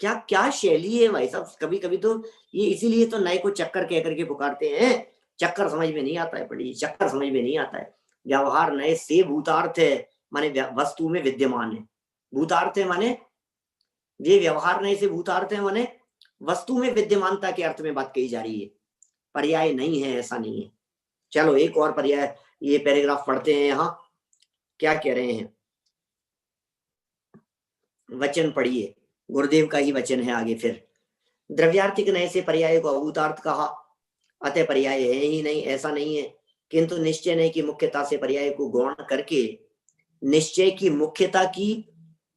क्या क्या शैली है भाई साहब। कभी कभी तो ये इसीलिए तो नए को चक्कर कह करके पुकारते हैं। चक्कर समझ में नहीं आता है, पढ़िए, चक्कर समझ में नहीं आता है। व्यवहार नय से भूतार्थ है माने वस्तु में विद्यमान है। भूतार्थ है माने ये व्यवहार नय से भूतार्थ है माने वस्तु में विद्यमानता के अर्थ में बात कही जा रही है, पर्याय नहीं है ऐसा नहीं है। चलो एक और पर्याय, ये पैराग्राफ पढ़ते हैं। यहाँ क्या कह रहे हैं, वचन पढ़िए, गुरुदेव का ही वचन है आगे। फिर द्रव्यार्थिक नय से पर्याय को अभूतार्थ कहा, अतः पर्याय है ही नहीं ऐसा नहीं है, किंतु निश्चय नय की मुख्यता से पर्याय को गौण करके, निश्चय की मुख्यता की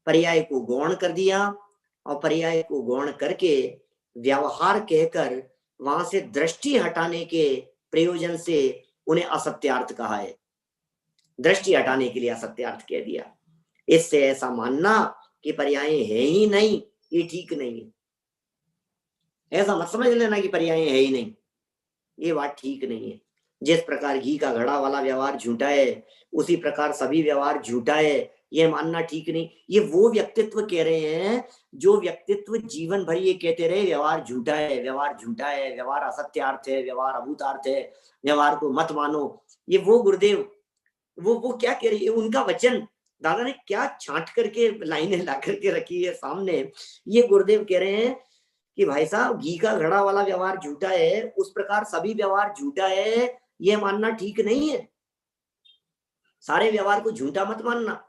पर्याय को गौण कर दिया, और पर्याय को गौण करके व्यवहार कहकर वहां से दृष्टि हटाने के प्रयोजन से उन्हें असत्यार्थ कहा है। दृष्टि हटाने के लिए असत्यार्थ कह दिया। इससे ऐसा मानना कि पर्याय है ही नहीं, ये ठीक नहीं है। ऐसा मत समझ लेना कि पर्याय है ही नहीं, ये बात ठीक नहीं है। जिस प्रकार घी का घड़ा वाला व्यवहार झूठा है, उसी प्रकार सभी व्यवहार झूठा है, ये मानना ठीक नहीं। ये वो व्यक्तित्व कह रहे हैं जो व्यक्तित्व जीवन भर ये कहते रहे व्यवहार झूठा है, व्यवहार झूठा है, व्यवहार असत्यार्थ है, व्यवहार अभूतार्थ है, व्यवहार को मत मानो। ये वो गुरुदेव वो क्या कह रही है, उनका वचन दादा ने क्या छांट करके लाइनें ला करके रखी है सामने। ये गुरुदेव कह रहे हैं कि भाई साहब घी का घड़ा वाला व्यवहार झूठा है, उस प्रकार सभी व्यवहार झूठा है, ये मानना ठीक नहीं है। सारे व्यवहार को झूठा मत मानना।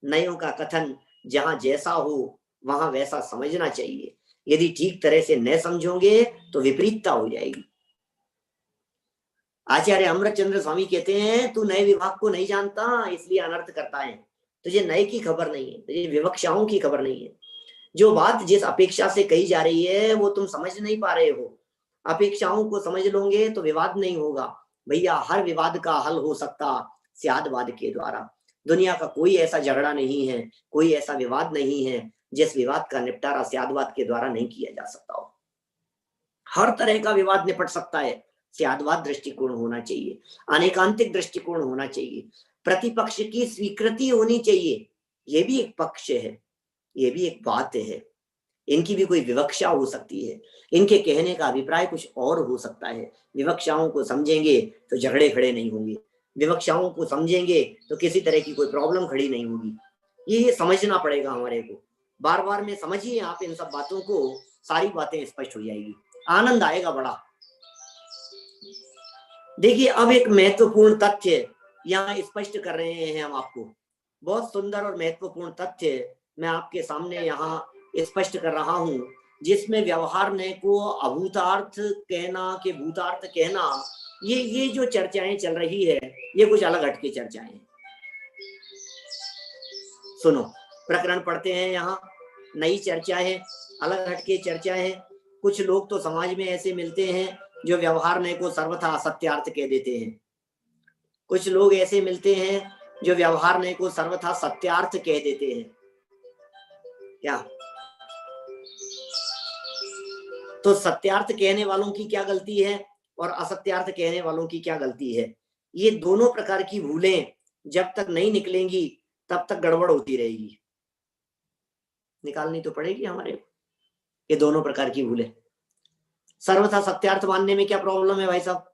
नयों का कथन जहां जैसा हो वहां वैसा समझना चाहिए। यदि ठीक तरह से न समझोगे तो विपरीतता हो जाएगी। आचार्य अमृतचंद्र स्वामी कहते हैं तू नए विभाग को नहीं जानता इसलिए अनर्थ करता है, तुझे नए की खबर नहीं है, तुझे विवक्षाओं की खबर नहीं है। जो बात जिस अपेक्षा से कही जा रही है वो तुम समझ नहीं पा रहे हो। अपेक्षाओं को समझ लोगे तो विवाद नहीं होगा। भैया हर विवाद का हल हो सकता स्यादवाद के द्वारा। दुनिया का कोई ऐसा झगड़ा नहीं है, कोई ऐसा विवाद नहीं है जिस विवाद का निपटारा स्यादवाद के द्वारा नहीं किया जा सकता हो। हर तरह का विवाद निपट सकता है, स्यादवाद दृष्टिकोण होना चाहिए, अनेकांतिक दृष्टिकोण होना चाहिए, प्रतिपक्ष की स्वीकृति होनी चाहिए। ये भी एक पक्ष है, ये भी एक बात है। इनकी भी कोई विवक्षा हो सकती है, इनके कहने का अभिप्राय कुछ और हो सकता है। विवक्षाओं को समझेंगे तो झगड़े खड़े नहीं होंगे, विवक्षाओं को समझेंगे तो किसी तरह की कोई प्रॉब्लम खड़ी नहीं होगी। ये समझना पड़ेगा हमारे को। बार बार में समझिए आप इन सब बातों को, सारी बातें स्पष्ट हो जाएगी, आनंद आएगा बड़ा। देखिए अब एक महत्वपूर्ण तथ्य यहाँ स्पष्ट कर रहे हैं हम आपको, बहुत सुंदर और महत्वपूर्ण तथ्य मैं आपके सामने यहाँ स्पष्ट कर रहा हूं, जिसमें व्यवहार नय को अभूतार्थ कहना के भूतार्थ कहना, ये जो चर्चाएं चल रही है ये कुछ अलग हटके चर्चाएं हैं। सुनो प्रकरण पढ़ते हैं, यहाँ नई चर्चा है, अलग हटके चर्चा है। कुछ लोग तो समाज में ऐसे मिलते हैं जो व्यवहार नय को सर्वथा असत्यार्थ कह देते हैं, कुछ लोग ऐसे मिलते हैं जो व्यवहार नय को सर्वथा सत्यार्थ कह देते हैं। क्या तो सत्यार्थ कहने वालों की क्या गलती है और असत्यार्थ कहने वालों की क्या गलती है? ये दोनों प्रकार की भूलें जब तक नहीं निकलेंगी तब तक गड़बड़ होती रहेगी। निकालनी तो पड़ेगी हमारे को ये दोनों प्रकार की भूलें। सर्वथा सत्यार्थ मानने में क्या प्रॉब्लम है भाई साहब,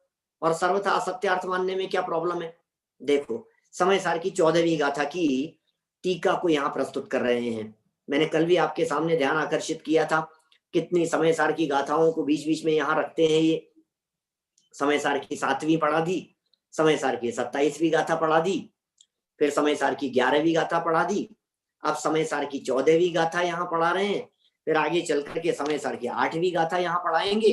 और सर्वथा असत्यार्थ मानने में क्या प्रॉब्लम है? देखो समय सार की 14वीं गाथा की टीका को यहाँ प्रस्तुत कर रहे हैं। मैंने कल भी आपके सामने ध्यान आकर्षित किया था, कितनी समय सार की गाथाओं को बीच बीच में यहाँ रखते हैं। ये समय सार की 7वीं पढ़ा दी, समय सार की 27वीं गाथा पढ़ा दी, फिर समय सार की 11वीं गाथा पढ़ा दी, अब समय सार की 14वीं गाथा यहाँ पढ़ा रहे हैं। फिर आगे चल करके समय सार की 8वीं गाथा यहाँ पढ़ाएंगे।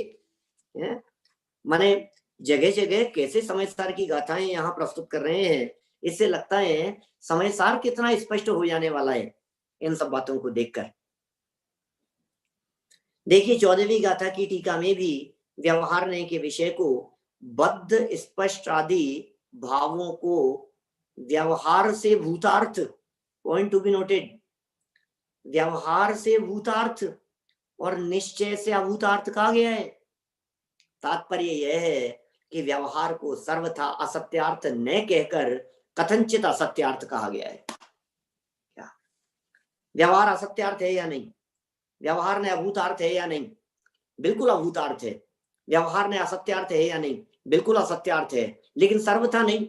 माने जगह जगह कैसे समय सार की गाथाएं यहाँ प्रस्तुत कर रहे हैं, इससे लगता है समय सार कितना स्पष्ट हो जाने वाला है इन सब बातों को देखकर। देखिए 14वीं गाथा की टीका में भी व्यवहार नय के विषय को बद्ध स्पष्ट आदि भावों को व्यवहार से भूतार्थ, पॉइंट टू बी नोटेड, व्यवहार से भूतार्थ और निश्चय से अभूतार्थ कहा गया है। तात्पर्य यह है कि व्यवहार को सर्वथा असत्यार्थ न कहकर कथनचित असत्यार्थ कहा गया है। क्या व्यवहार असत्यार्थ है या नहीं? व्यवहार ने अभूतार्थ है या नहीं? बिल्कुल अभूतार्थ है। व्यवहार ने असत्यार्थ है या नहीं? बिल्कुल असत्यार्थ है, लेकिन सर्वथा नहीं।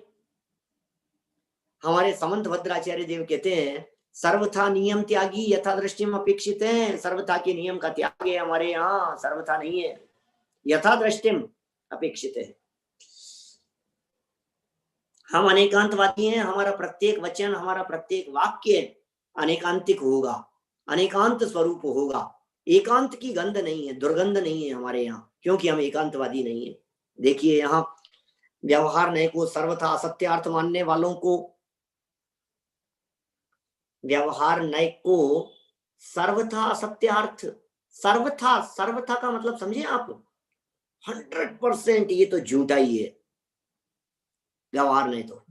हमारे समंत भद्राचार्य देव कहते हैं सर्वथा नियम त्यागी यथा दृष्टिम अपेक्षित है। सर्वथा के नियम का त्याग है हमारे यहाँ, सर्वथा नहीं है, यथा दृष्टिम अपेक्षित है। हम अनेकांतवादी हैं, हमारा प्रत्येक वचन, हमारा प्रत्येक वाक्य अनेकांतिक होगा, अनेकांत स्वरूप होगा। एकांत की गंध नहीं है, दुर्गंध नहीं है हमारे यहाँ, क्योंकि हम एकांतवादी नहीं है। देखिए यहाँ व्यवहार नय को सर्वथा असत्यार्थ मानने वालों को, व्यवहार नय को सर्वथा असत्यार्थ, सर्वथा, सर्वथा का मतलब समझे आप, 100% ये तो झूठा ही है। व्यवहार नहीं तो,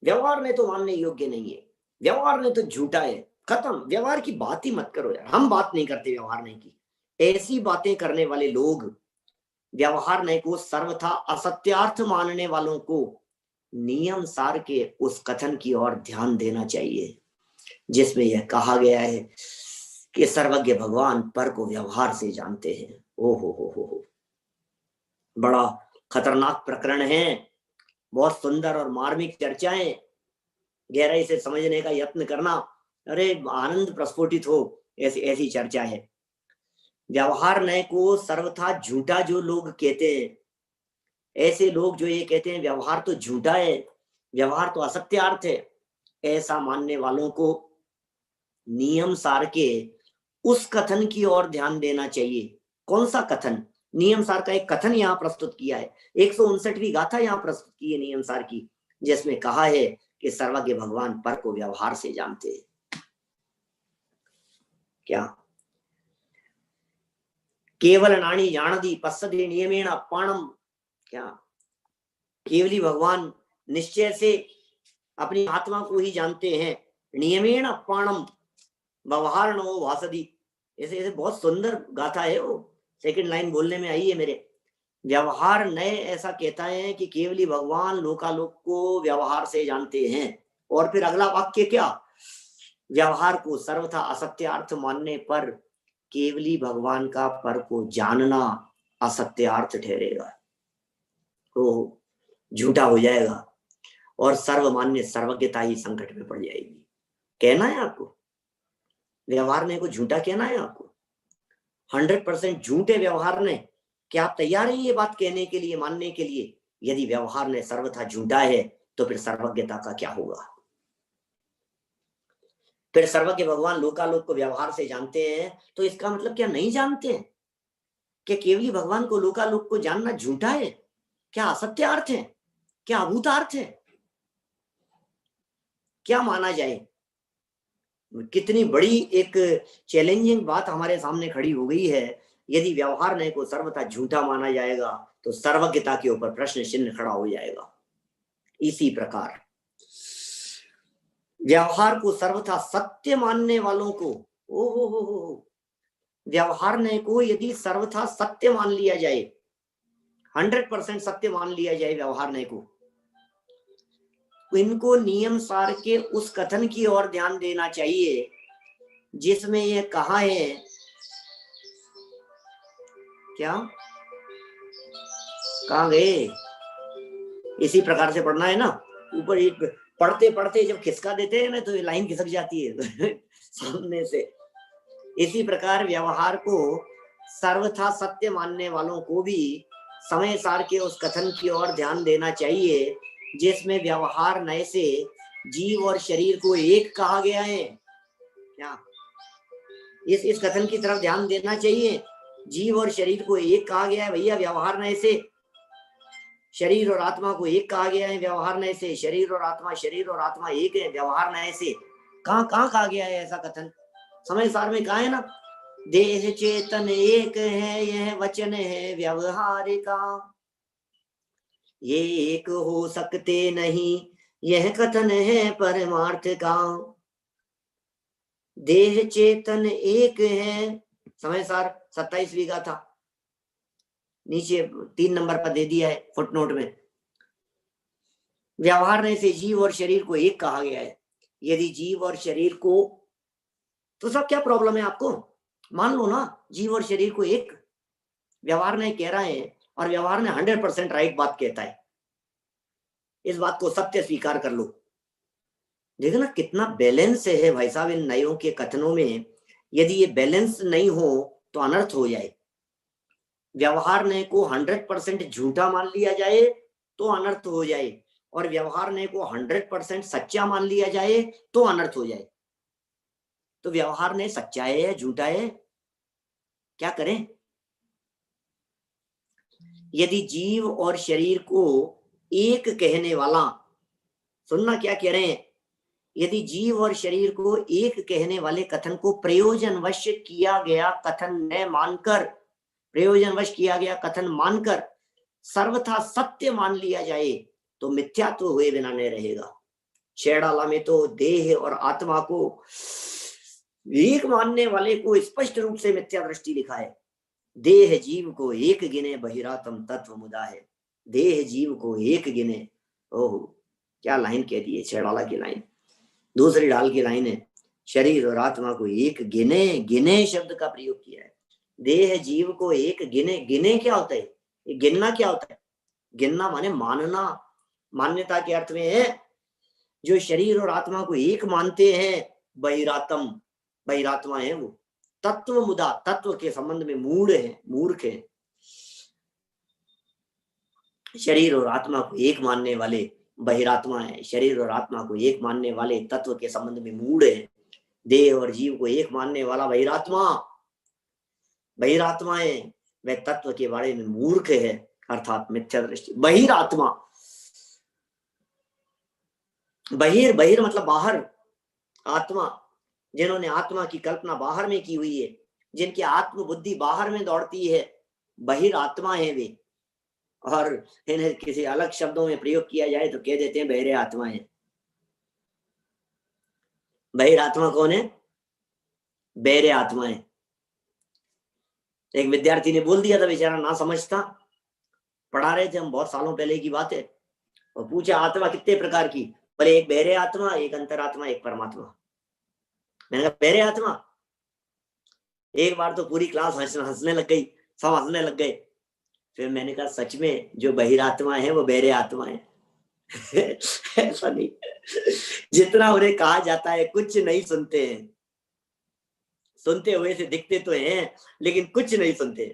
व्यवहार में तो मानने योग्य नहीं है, व्यवहार में तो झूठा है, खत्म। व्यवहार की बात ही मत करो यार, हम बात नहीं करते व्यवहार नहीं की। ऐसी बातें करने वाले लोग व्यवहार नहीं को सर्वथा असत्यार्थ मानने वालों को नियम सार के उस कथन की ओर ध्यान देना चाहिए जिसमें यह कहा गया है कि सर्वज्ञ भगवान पर को व्यवहार से जानते हैं। ओ हो, बड़ा खतरनाक प्रकरण है, बहुत सुंदर और मार्मिक चर्चाएं, गहराई से समझने का यत्न करना, अरे आनंद प्रस्फुटित हो, ऐसी ऐसी चर्चा है। व्यवहार नय को सर्वथा झूठा जो लोग कहते हैं, ऐसे लोग जो ये कहते हैं व्यवहार तो झूठा है, व्यवहार तो असत्यार्थ है, ऐसा मानने वालों को नियम सार के उस कथन की ओर ध्यान देना चाहिए। कौन सा कथन? नियम सार का एक कथन यहाँ प्रस्तुत किया है, 159वीं गाथा यहाँ प्रस्तुत की है नियम सार की, जिसमें कहा है कि सर्वज्ञ भगवान पर को व्यवहार से जानते हैं। क्या केवल नाणी जानदी पश्यति नियमेण अपाणम, क्या केवली भगवान निश्चय से अपनी आत्मा को ही जानते हैं। नियमेण अपाणम व्यवहार नो भासदी, ऐसे ऐसे बहुत सुंदर गाथा है वो, सेकंड लाइन बोलने में आई है मेरे। व्यवहार नय ऐसा कहता है कि केवली भगवान लोकालोक को व्यवहार से जानते हैं, और फिर अगला वाक्य क्या, व्यवहार को सर्वथा असत्यार्थ मानने पर केवली भगवान का पर को जानना असत्यार्थ ठहरेगा, तो झूठा हो जाएगा और सर्वमान्य सर्वज्ञता ही संकट में पड़ जाएगी। कहना है आपको व्यवहार ने को झूठा कहना है आपको, 100% झूठ है व्यवहार ने। क्या आप तैयार हैं ये बात कहने के लिए, मानने के लिए? यदि व्यवहार ने सर्वथा झूठा है तो फिर सर्वज्ञता का क्या होगा? फिर सर्वज्ञ भगवान लोकालोक को व्यवहार से जानते हैं, तो इसका मतलब क्या नहीं जानते हैं? क्या केवली भगवान को लोकालोक को जानना झूठा है? क्या असत्यार्थ है? क्या अभूतार्थ है? क्या माना जाए? कितनी बड़ी एक चैलेंजिंग बात हमारे सामने खड़ी हो गई है। यदि व्यवहार नय को सर्वथा झूठा माना जाएगा तो सर्वज्ञता के ऊपर प्रश्न चिन्ह खड़ा हो जाएगा। इसी प्रकार व्यवहार को सर्वथा सत्य मानने वालों को, ओ व्यवहार नय को यदि सर्वथा सत्य मान लिया जाए, 100% सत्य मान लिया जाए व्यवहार नय को, इनको नियम सार के उस कथन की ओर ध्यान देना चाहिए जिसमें यह कहा है, क्या कहाँ गए? इसी प्रकार से पढ़ना है ना, ऊपर एक पढ़ते पढ़ते जब खिसका देते हैं ना तो ये लाइन खिसक जाती है सामने से। इसी प्रकार व्यवहार को सर्वथा सत्य मानने वालों को भी समय सार के उस कथन की ओर ध्यान देना चाहिए जिसमें व्यवहार नय से जीव और शरीर को एक कहा गया है। क्या इस कथन की तरफ ध्यान देना चाहिए। जीव और शरीर को एक कहा गया है भैया, व्यवहार न ऐसे। शरीर और आत्मा को एक कहा गया है, व्यवहार न ऐसे। शरीर और आत्मा एक है, व्यवहार न ऐसे। कहाँ कहाँ कहा गया है ऐसा कथन? समय सार में कहा है ना, देह चेतन एक है, यह वचन है व्यवहार का, ये एक हो सकते नहीं, यह कथन है परमार्थ का। देह चेतन एक है, समय सार 27वीं का था, नीचे 3 नंबर पर दे दिया है फुटनोट में। व्यवहार ने से जीव और शरीर को एक कहा गया है। यदि जीव और शरीर को, तो सब क्या प्रॉब्लम है आपको? मान लो ना, जीव और शरीर को एक व्यवहार ने कह रहा है, और व्यवहार ने 100% राइट बात कहता है। इस बात को सत्य स्वीकार कर लो। देखो ना कितना बैलेंस है भाई साहब इन नयों के कथनों में। यदि ये बैलेंस नहीं हो तो अनर्थ हो जाए। व्यवहार ने को 100% झूठा मान लिया जाए तो अनर्थ हो जाए, और व्यवहार ने को 100% सच्चा मान लिया जाए तो अनर्थ हो जाए। तो व्यवहार ने सच्चा है या झूठा है, क्या करें? यदि जीव और शरीर को एक कहने वाला, सुनना क्या कह रहे हैं, यदि जीव और शरीर को एक कहने वाले कथन को प्रयोजनवश किया गया कथन न मानकर, प्रयोजनवश किया गया कथन मानकर सर्वथा सत्य मान लिया जाए तो मिथ्यात्व हुए बिना नहीं रहेगा। छेड़ाला में तो देह और आत्मा को एक मानने वाले को स्पष्ट रूप से मिथ्या दृष्टि लिखा है। देह जीव को एक गिने बहिरातम तत्व मुदा है। देह जीव को एक गिने, ओह क्या लाइन कह दी है छेड़ाला की लाइन। दूसरी ढाल की लाइन है, शरीर और आत्मा को एक गिने, गिने शब्द का प्रयोग किया है। देह जीव को एक गिने, गिने क्या होता है? गिनना क्या होता है? गिनना माने मानना, मान्यता के अर्थ में है। जो शरीर और आत्मा को एक मानते हैं बहिरातम, बहिरात्मा है वो। तत्व मुदा, तत्व के संबंध में मूढ़ है, मूर्ख है। शरीर और आत्मा को एक मानने वाले बहिरात्मा है, शरीर और आत्मा को एक मानने वाले तत्व के संबंध में मूढ़ है। देह और जीव को एक मानने वाला बहिरात्मा, बहिरात्मा है, वह तत्व के बारे में मूर्ख है, अर्थात मिथ्या दृष्टि। बहिरात्मा, बहिर, बहिर मतलब बाहर, आत्मा, जिन्होंने आत्मा की कल्पना बाहर में की हुई है, जिनकी आत्म बुद्धि बाहर में दौड़ती है, बहिरात्मा है वे। और इन्हें किसी अलग शब्दों में प्रयोग किया जाए तो कह देते हैं बहरे आत्मा है। बहिरात्मा कौन है? बहरे आत्मा है। एक विद्यार्थी ने बोल दिया था, बेचारा ना समझता, पढ़ा रहे थे हम, बहुत सालों पहले की बात है, और पूछा आत्मा कितने प्रकार की? बोले एक बहरे आत्मा, एक अंतरात्मा, एक परमात्मा। मैंने कहा बहरे आत्मा? एक बार तो पूरी क्लास हंसने लग गई, सब हंसने लग गए। फिर मैंने कहा सच में जो बहिरात्मा है वो बहरे आत्मा है। ऐसा नहीं, जितना उन्हें कहा जाता है कुछ नहीं सुनते हैं। सुनते हुए से दिखते तो हैं लेकिन कुछ नहीं सुनते,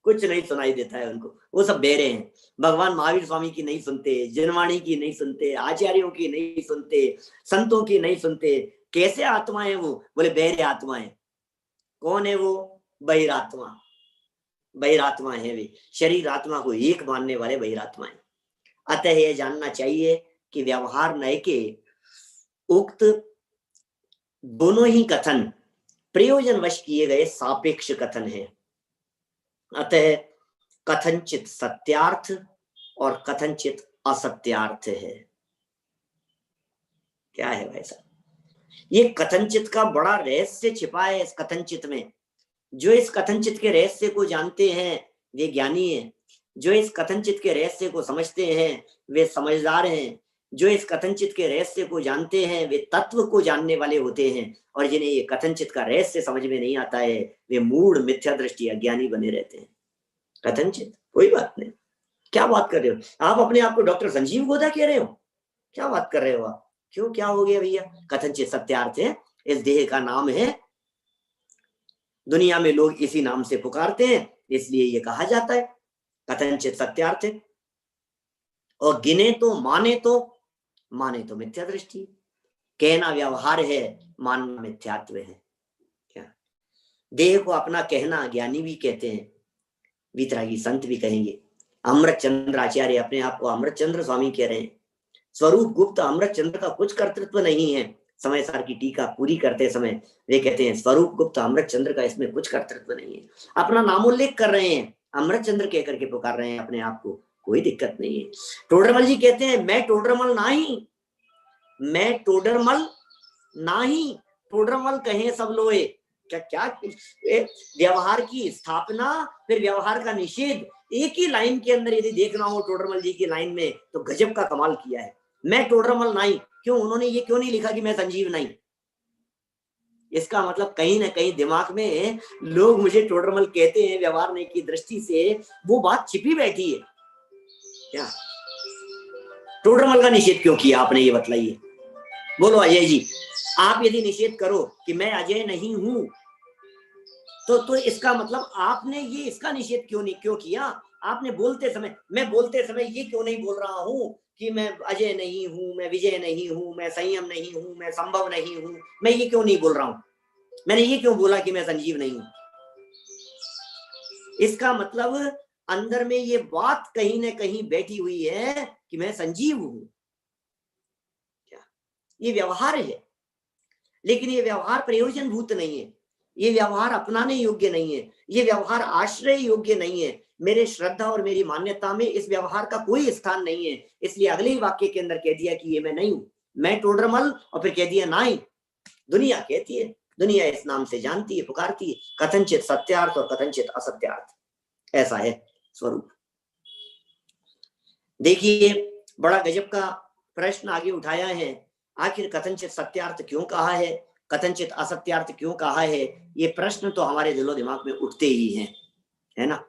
कुछ नहीं सुनाई देता है उनको, वो सब बहरे हैं। भगवान महावीर स्वामी की नहीं सुनते, जनवाणी की नहीं सुनते, आचार्यों की नहीं सुनते, संतों की नहीं सुनते। कैसे आत्मा है वो? बोले बहरे आत्मा है। कौन है वो? बहिरात्मा, बहिरात्मा है वे। शरीर आत्मा को एक मानने वाले बहिरात्मा है। अतः यह जानना चाहिए कि व्यवहार नय के उक्त दोनों ही कथन प्रयोजनवश किए गए सापेक्ष कथन है। अतः कथनचित सत्यार्थ और कथनचित असत्यार्थ है। क्या है भाई साहब? ये कथनचित का बड़ा रहस्य छिपा है इस कथनचित में। जो इस कथनचित के रहस्य को जानते हैं वे ज्ञानी हैं। जो इस कथनचित के रहस्य को समझते हैं वे समझदार हैं। जो इस कथनचित के रहस्य को जानते हैं वे तत्व को जानने वाले होते हैं। और जिन्हें ये कथनचित का रहस्य समझ में नहीं आता है वे मूढ़, मिथ्या दृष्टि, अज्ञानी बने रहते हैं। कथनचित कोई बात नहीं। क्या बात कर रहे हो आप? अपने आप को डॉक्टर संजीव गोदा कह रहे हो? क्या बात कर रहे हो आप? क्यों, क्या हो गया भैया? कथनचित सत्यार्थ है, इस देह का नाम है। दुनिया में लोग इसी नाम से पुकारते हैं, इसलिए ये कहा जाता है कथनचित सत्यार्थ है। और गिने तो माने तो मिथ्या दृष्टि। कहना व्यवहार है, मानना मिथ्यात्व है। क्या देह को अपना कहना ज्ञानी भी कहते हैं, वितरागी संत भी कहेंगे। अमृत चंद्र आचार्य अपने आप को अमृत चंद्र स्वामी कह रहे हैं। स्वरूप गुप्त अमृत चंद्र का कुछ कर्तृत्व नहीं है। समय सार की टीका पूरी करते समय वे कहते हैं स्वरूप गुप्त अमृत चंद्र का इसमें कुछ कर्तृत्व नहीं है। अपना नामोल्लेख कर रहे हैं, अमृत चंद्र कह करके पुकार रहे हैं अपने आप को, कोई दिक्कत नहीं है। टोडरमल जी कहते हैं मैं टोडरमल नाही, मैं टोडरमल नाही, टोडरमल कहे सब लोए। क्या क्या व्यवहार की स्थापना फिर व्यवहार का निषेध एक ही लाइन के अंदर यदि देखना हो टोडरमल जी की लाइन में तो गजब का कमाल किया है। मैं टोडरमल नहीं, क्यों उन्होंने ये क्यों नहीं लिखा कि मैं संजीव नहीं? इसका मतलब कहीं ना कहीं दिमाग में लोग मुझे टोडरमल कहते हैं व्यवहार की दृष्टि से, वो बात छिपी बैठी है क्या? टोडरमल का निषेध क्यों किया आपने, ये बतलाइए। बोलो अजय जी, आप यदि निषेध करो कि मैं अजय नहीं हूं तो इसका मतलब आपने ये इसका निषेध क्यों किया? आपने बोलते समय, मैं बोलते समय ये क्यों नहीं बोल रहा हूं कि मैं अजय नहीं हूं, मैं विजय नहीं हूं, मैं संयम नहीं हूं, मैं संभव नहीं हूं, मैं ये क्यों नहीं बोल रहा हूं? मैंने ये क्यों बोला कि मैं संजीव नहीं हूं? इसका मतलब अंदर में ये बात कहीं ना कहीं बैठी हुई है कि मैं संजीव हूं। क्या ये व्यवहार है, लेकिन ये व्यवहार प्रयोजन भूत नहीं है, ये व्यवहार अपनाने योग्य नहीं है, ये व्यवहार आश्रय योग्य नहीं है। मेरे श्रद्धा और मेरी मान्यता में इस व्यवहार का कोई स्थान नहीं है। इसलिए अगले ही वाक्य के अंदर कह दिया कि ये मैं नहीं हूं, मैं टोडरमल, और फिर कह दिया नहीं। दुनिया कहती है, दुनिया इस नाम से जानती है, पुकारती है, कथनचित सत्यार्थ और कथनचित असत्यार्थ, ऐसा है स्वरूप। देखिए बड़ा गजब का प्रश्न आगे उठाया है, आखिर कथनचित सत्यार्थ क्यों कहा है, कथनचित असत्यार्थ क्यों कहा है? ये प्रश्न तो हमारे दिलो दिमाग में उठते ही हैं, है ना?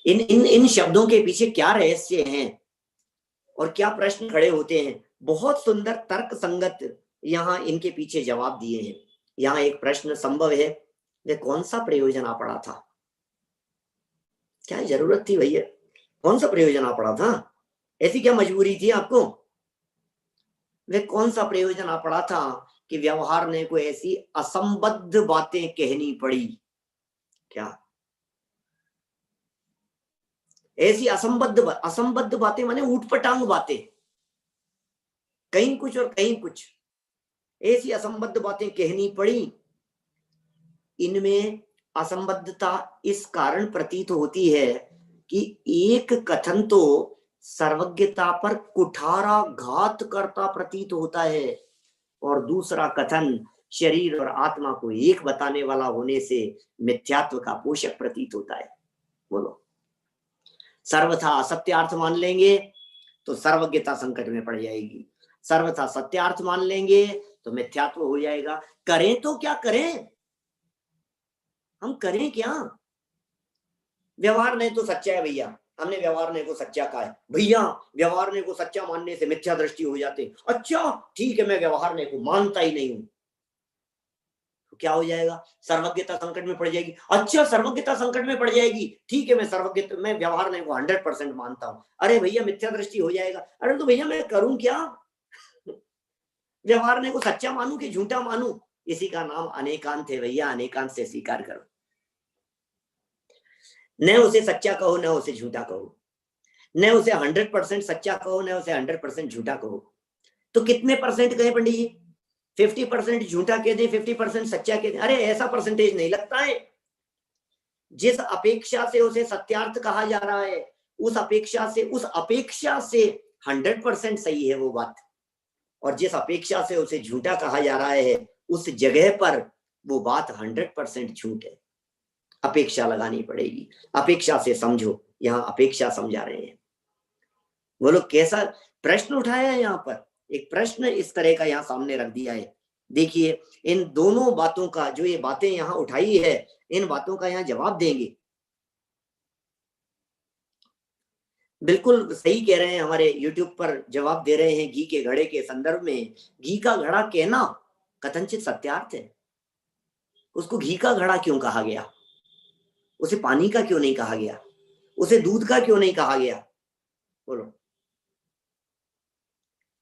इन इन इन शब्दों के पीछे क्या रहस्य हैं और क्या प्रश्न खड़े होते हैं? बहुत सुंदर तर्क संगत यहाँ इनके पीछे जवाब दिए हैं। यहाँ एक प्रश्न संभव है, वे कौन सा प्रयोजन आ पड़ा था? क्या जरूरत थी भैया? कौन सा प्रयोजन आ पड़ा था? ऐसी क्या मजबूरी थी आपको? वे कौन सा प्रयोजन आ पड़ा था कि व्यवहार ने कोई ऐसी असंबद्ध बातें कहनी पड़ी? क्या ऐसी असंबद्ध बातें माने ऊटपटांग बातें, कहीं कुछ और कहीं कुछ, ऐसी असंबद्ध बातें कहनी पड़ी। इनमें असंबद्धता इस कारण प्रतीत होती है कि एक कथन तो सर्वज्ञता पर कुठाराघात करता प्रतीत होता है और दूसरा कथन शरीर और आत्मा को एक बताने वाला होने से मिथ्यात्व का पोषक प्रतीत होता है। बोलो, सर्वथा असत्यार्थ मान लेंगे तो सर्वज्ञता संकट में पड़ जाएगी, सर्वथा सत्यार्थ मान लेंगे तो मिथ्यात्व हो जाएगा। करें तो क्या करें? हम करें क्या? व्यवहार नहीं तो सच्चा है भैया, हमने व्यवहार ने को सच्चा कहा है भैया, व्यवहार ने को सच्चा मानने से मिथ्या दृष्टि हो जाते। अच्छा ठीक है, मैं व्यवहार ने को मानता ही नहीं हूं, तो क्या हो जाएगा? सर्वज्ञता संकट में पड़ जाएगी। अच्छा सर्वज्ञता संकट में पड़ जाएगी, ठीक है, मैं व्यवहार ने को 100% मानता हूं। अरे भैया मिथ्या दृष्टि हो जाएगा। अरे तो भैया मैं करूं क्या? व्यवहार ने को सच्चा मानूं कि झूठा मानूं? इसी का नाम अनेकांत है भैया, अनेकांत से स्वीकार करो। न उसे सच्चा कहो, न उसे झूठा कहो, न उसे 100% सच्चा कहो, न उसे 100% झूठा कहो। तो कितने परसेंट कहे पंडित जी? 50% झूठा कह दें, 50% सच्चा कह दें? अरे ऐसा परसेंटेज नहीं लगता है। जिस अपेक्षा से उसे सत्यार्थ कहा जा रहा है, उस अपेक्षा से 100% सही है वो बात, और जिस अपेक्षा से उसे झूठा कहा जा रहा है उस जगह पर वो बात 100% झूठ है। अपेक्षा लगानी पड़ेगी, अपेक्षा से समझो। यहाँ अपेक्षा समझा रहे हैं। बोलो कैसा प्रश्न उठाया है यहाँ पर, एक प्रश्न इस तरह का यहाँ सामने रख दिया है। देखिए इन दोनों बातों का, जो ये बातें यहाँ उठाई है, इन बातों का यहाँ जवाब देंगे। बिल्कुल सही कह रहे हैं, हमारे YouTube पर जवाब दे रहे हैं घी के घड़े के संदर्भ में। घी का घड़ा कहना कथनचित सत्यार्थ है। उसको घी का घड़ा क्यों कहा गया? उसे पानी का क्यों नहीं कहा गया? उसे दूध का क्यों नहीं कहा गया? बोलो,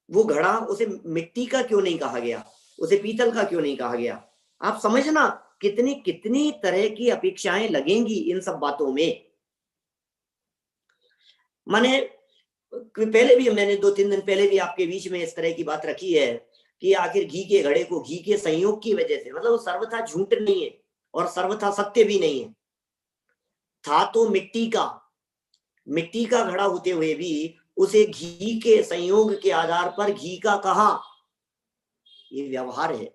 वो घड़ा उसे मिट्टी का क्यों नहीं कहा गया? उसे पीतल का क्यों नहीं कहा गया? आप समझना कितनी कितनी तरह की अपेक्षाएं लगेंगी इन सब बातों में। मैंने पहले भी, मैंने 2-3 दिन पहले भी आपके बीच में इस तरह की बात रखी है कि आखिर घी के घड़े को घी के संयोग की वजह से, मतलब वो सर्वथा झूठ नहीं है और सर्वथा सत्य भी नहीं है। था तो मिट्टी का घड़ा होते हुए भी उसे घी के संयोग के आधार पर घी का कहा। ये व्यवहार है,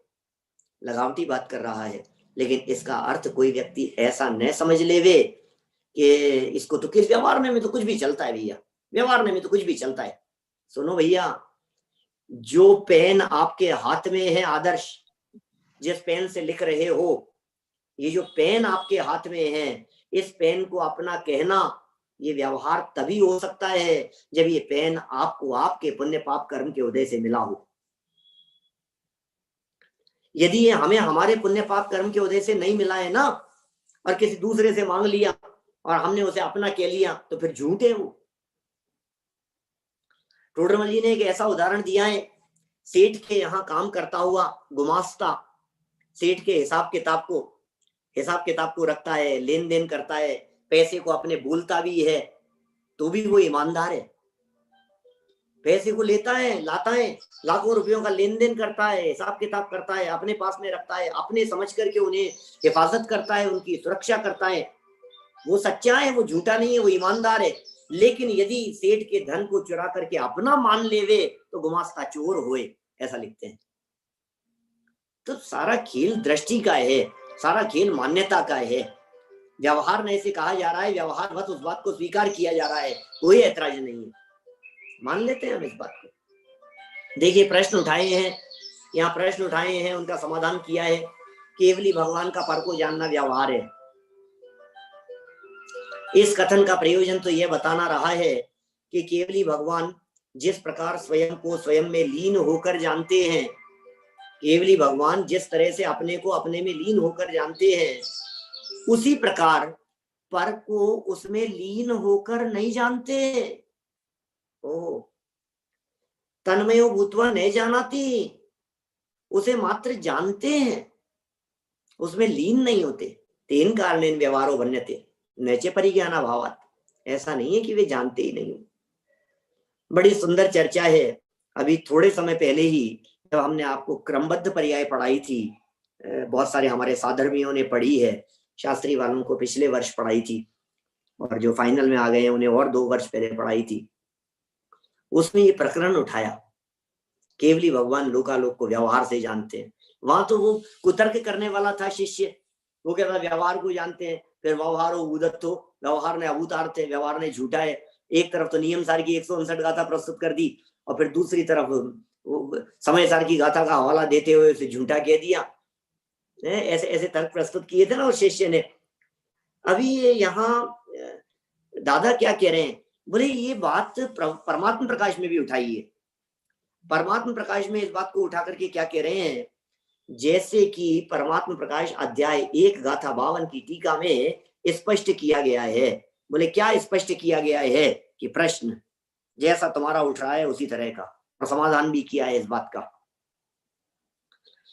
लगावटी बात कर रहा है, लेकिन इसका अर्थ कोई व्यक्ति ऐसा न समझ लेवे कि इसको तो किस व्यवहार में तो कुछ भी चलता है भैया, व्यवहार में तो कुछ भी चलता है। सुनो भैया, जो पेन आपके हाथ में है आदर्श, जिस पेन से लिख रहे हो, ये जो पेन आपके हाथ में है, इस पेन को अपना कहना ये व्यवहार तभी हो सकता है जब ये पेन आपको आपके पुण्य पाप कर्म के उदय से मिला हो। यदि ये हमें हमारे पुण्य पाप कर्म के उदय से नहीं मिला है ना, और किसी दूसरे से मांग लिया और हमने उसे अपना कह लिया, तो फिर झूठ है वो। टोडरमल जी ने एक ऐसा उदाहरण दिया है, सेठ के यहाँ काम करता हुआ गुमास्ता सेठ के हिसाब किताब को रखता है, लेन देन करता है, पैसे को अपने भूलता भी है, तो भी वो ईमानदार है। पैसे को लेता है, लाता है, लाखों रुपयों का लेन देन करता है, हिसाब किताब करता है, अपने पास में रखता है, अपने समझ करके उन्हें हिफाजत करता है, उनकी सुरक्षा करता है। वो सच्चा है, वो झूठा नहीं है, वो ईमानदार है। लेकिन यदि सेठ के धन को चुरा करके अपना मान लेवे तो गुमास्ता चोर होए, ऐसा लिखते हैं। तो सारा खेल दृष्टि का है, सारा खेल मान्यता का है। व्यवहार में ऐसे कहा जा रहा है, व्यवहार बस उस बात को स्वीकार किया जा रहा है, कोई ऐतराज नहीं है, मान लेते हैं हम इस बात को। देखिए प्रश्न उठाए हैं, यहाँ प्रश्न उठाए हैं, उनका समाधान किया है। केवली भगवान का पर को जानना व्यवहार है। इस कथन का प्रयोजन तो यह बताना रहा है कि केवली भगवान जिस प्रकार स्वयं को स्वयं में लीन होकर जानते हैं, केवली भगवान जिस तरह से अपने को अपने में लीन होकर जानते हैं, उसी प्रकार पर को उसमें लीन होकर नहीं जानते। ओ तन्मयो भूतवा नहीं जानाती, उसे मात्र जानते हैं, उसमें लीन नहीं होते। तेन कारणेन व्यवहारो बन्यते नैचे परिज्ञाना भावात। ऐसा नहीं है कि वे जानते ही नहीं। बड़ी सुंदर चर्चा है। अभी थोड़े समय पहले ही जब हमने आपको क्रमबद्ध पर्याय पढ़ाई थी, बहुत सारे हमारे साधर्मियों ने पढ़ी है, शास्त्री वालों को पिछले वर्ष पढ़ाई थी, और जो फाइनल में आ गए हैं उन्हें और 2 वर्ष पहले पढ़ाई थी। उसमें ये प्रकरण उठाया, केवली भगवान लोकालोक को व्यवहार से जानते हैं। वहां तो वो कुतर्क करने वाला था शिष्य, वो कहता व्यवहार को जानते हैं, फिर व्यवहारो उदत्तो, व्यवहार ने अभूतार्थ है, व्यवहार ने झूठा है। एक तरफ तो नियम सार की 159 गाथा प्रस्तुत कर दी, और फिर दूसरी तरफ समय सार की गाथा का हवाला देते हुए उसे झूठा कह दिया। ऐसे ऐसे तर्क प्रस्तुत किए थे ना उस शिष्य ने। अभी यहाँ दादा क्या कह रहे हैं, बोले ये बात परमात्मा प्रकाश में भी उठाई है। परमात्मा प्रकाश में इस बात को उठा करके क्या कह रहे हैं, जैसे कि परमात्मा प्रकाश अध्याय 1 गाथा 52 की टीका में स्पष्ट किया गया है। बोले क्या स्पष्ट किया गया है कि प्रश्न जैसा तुम्हारा उठ रहा है उसी तरह का, और समाधान भी किया है इस बात का।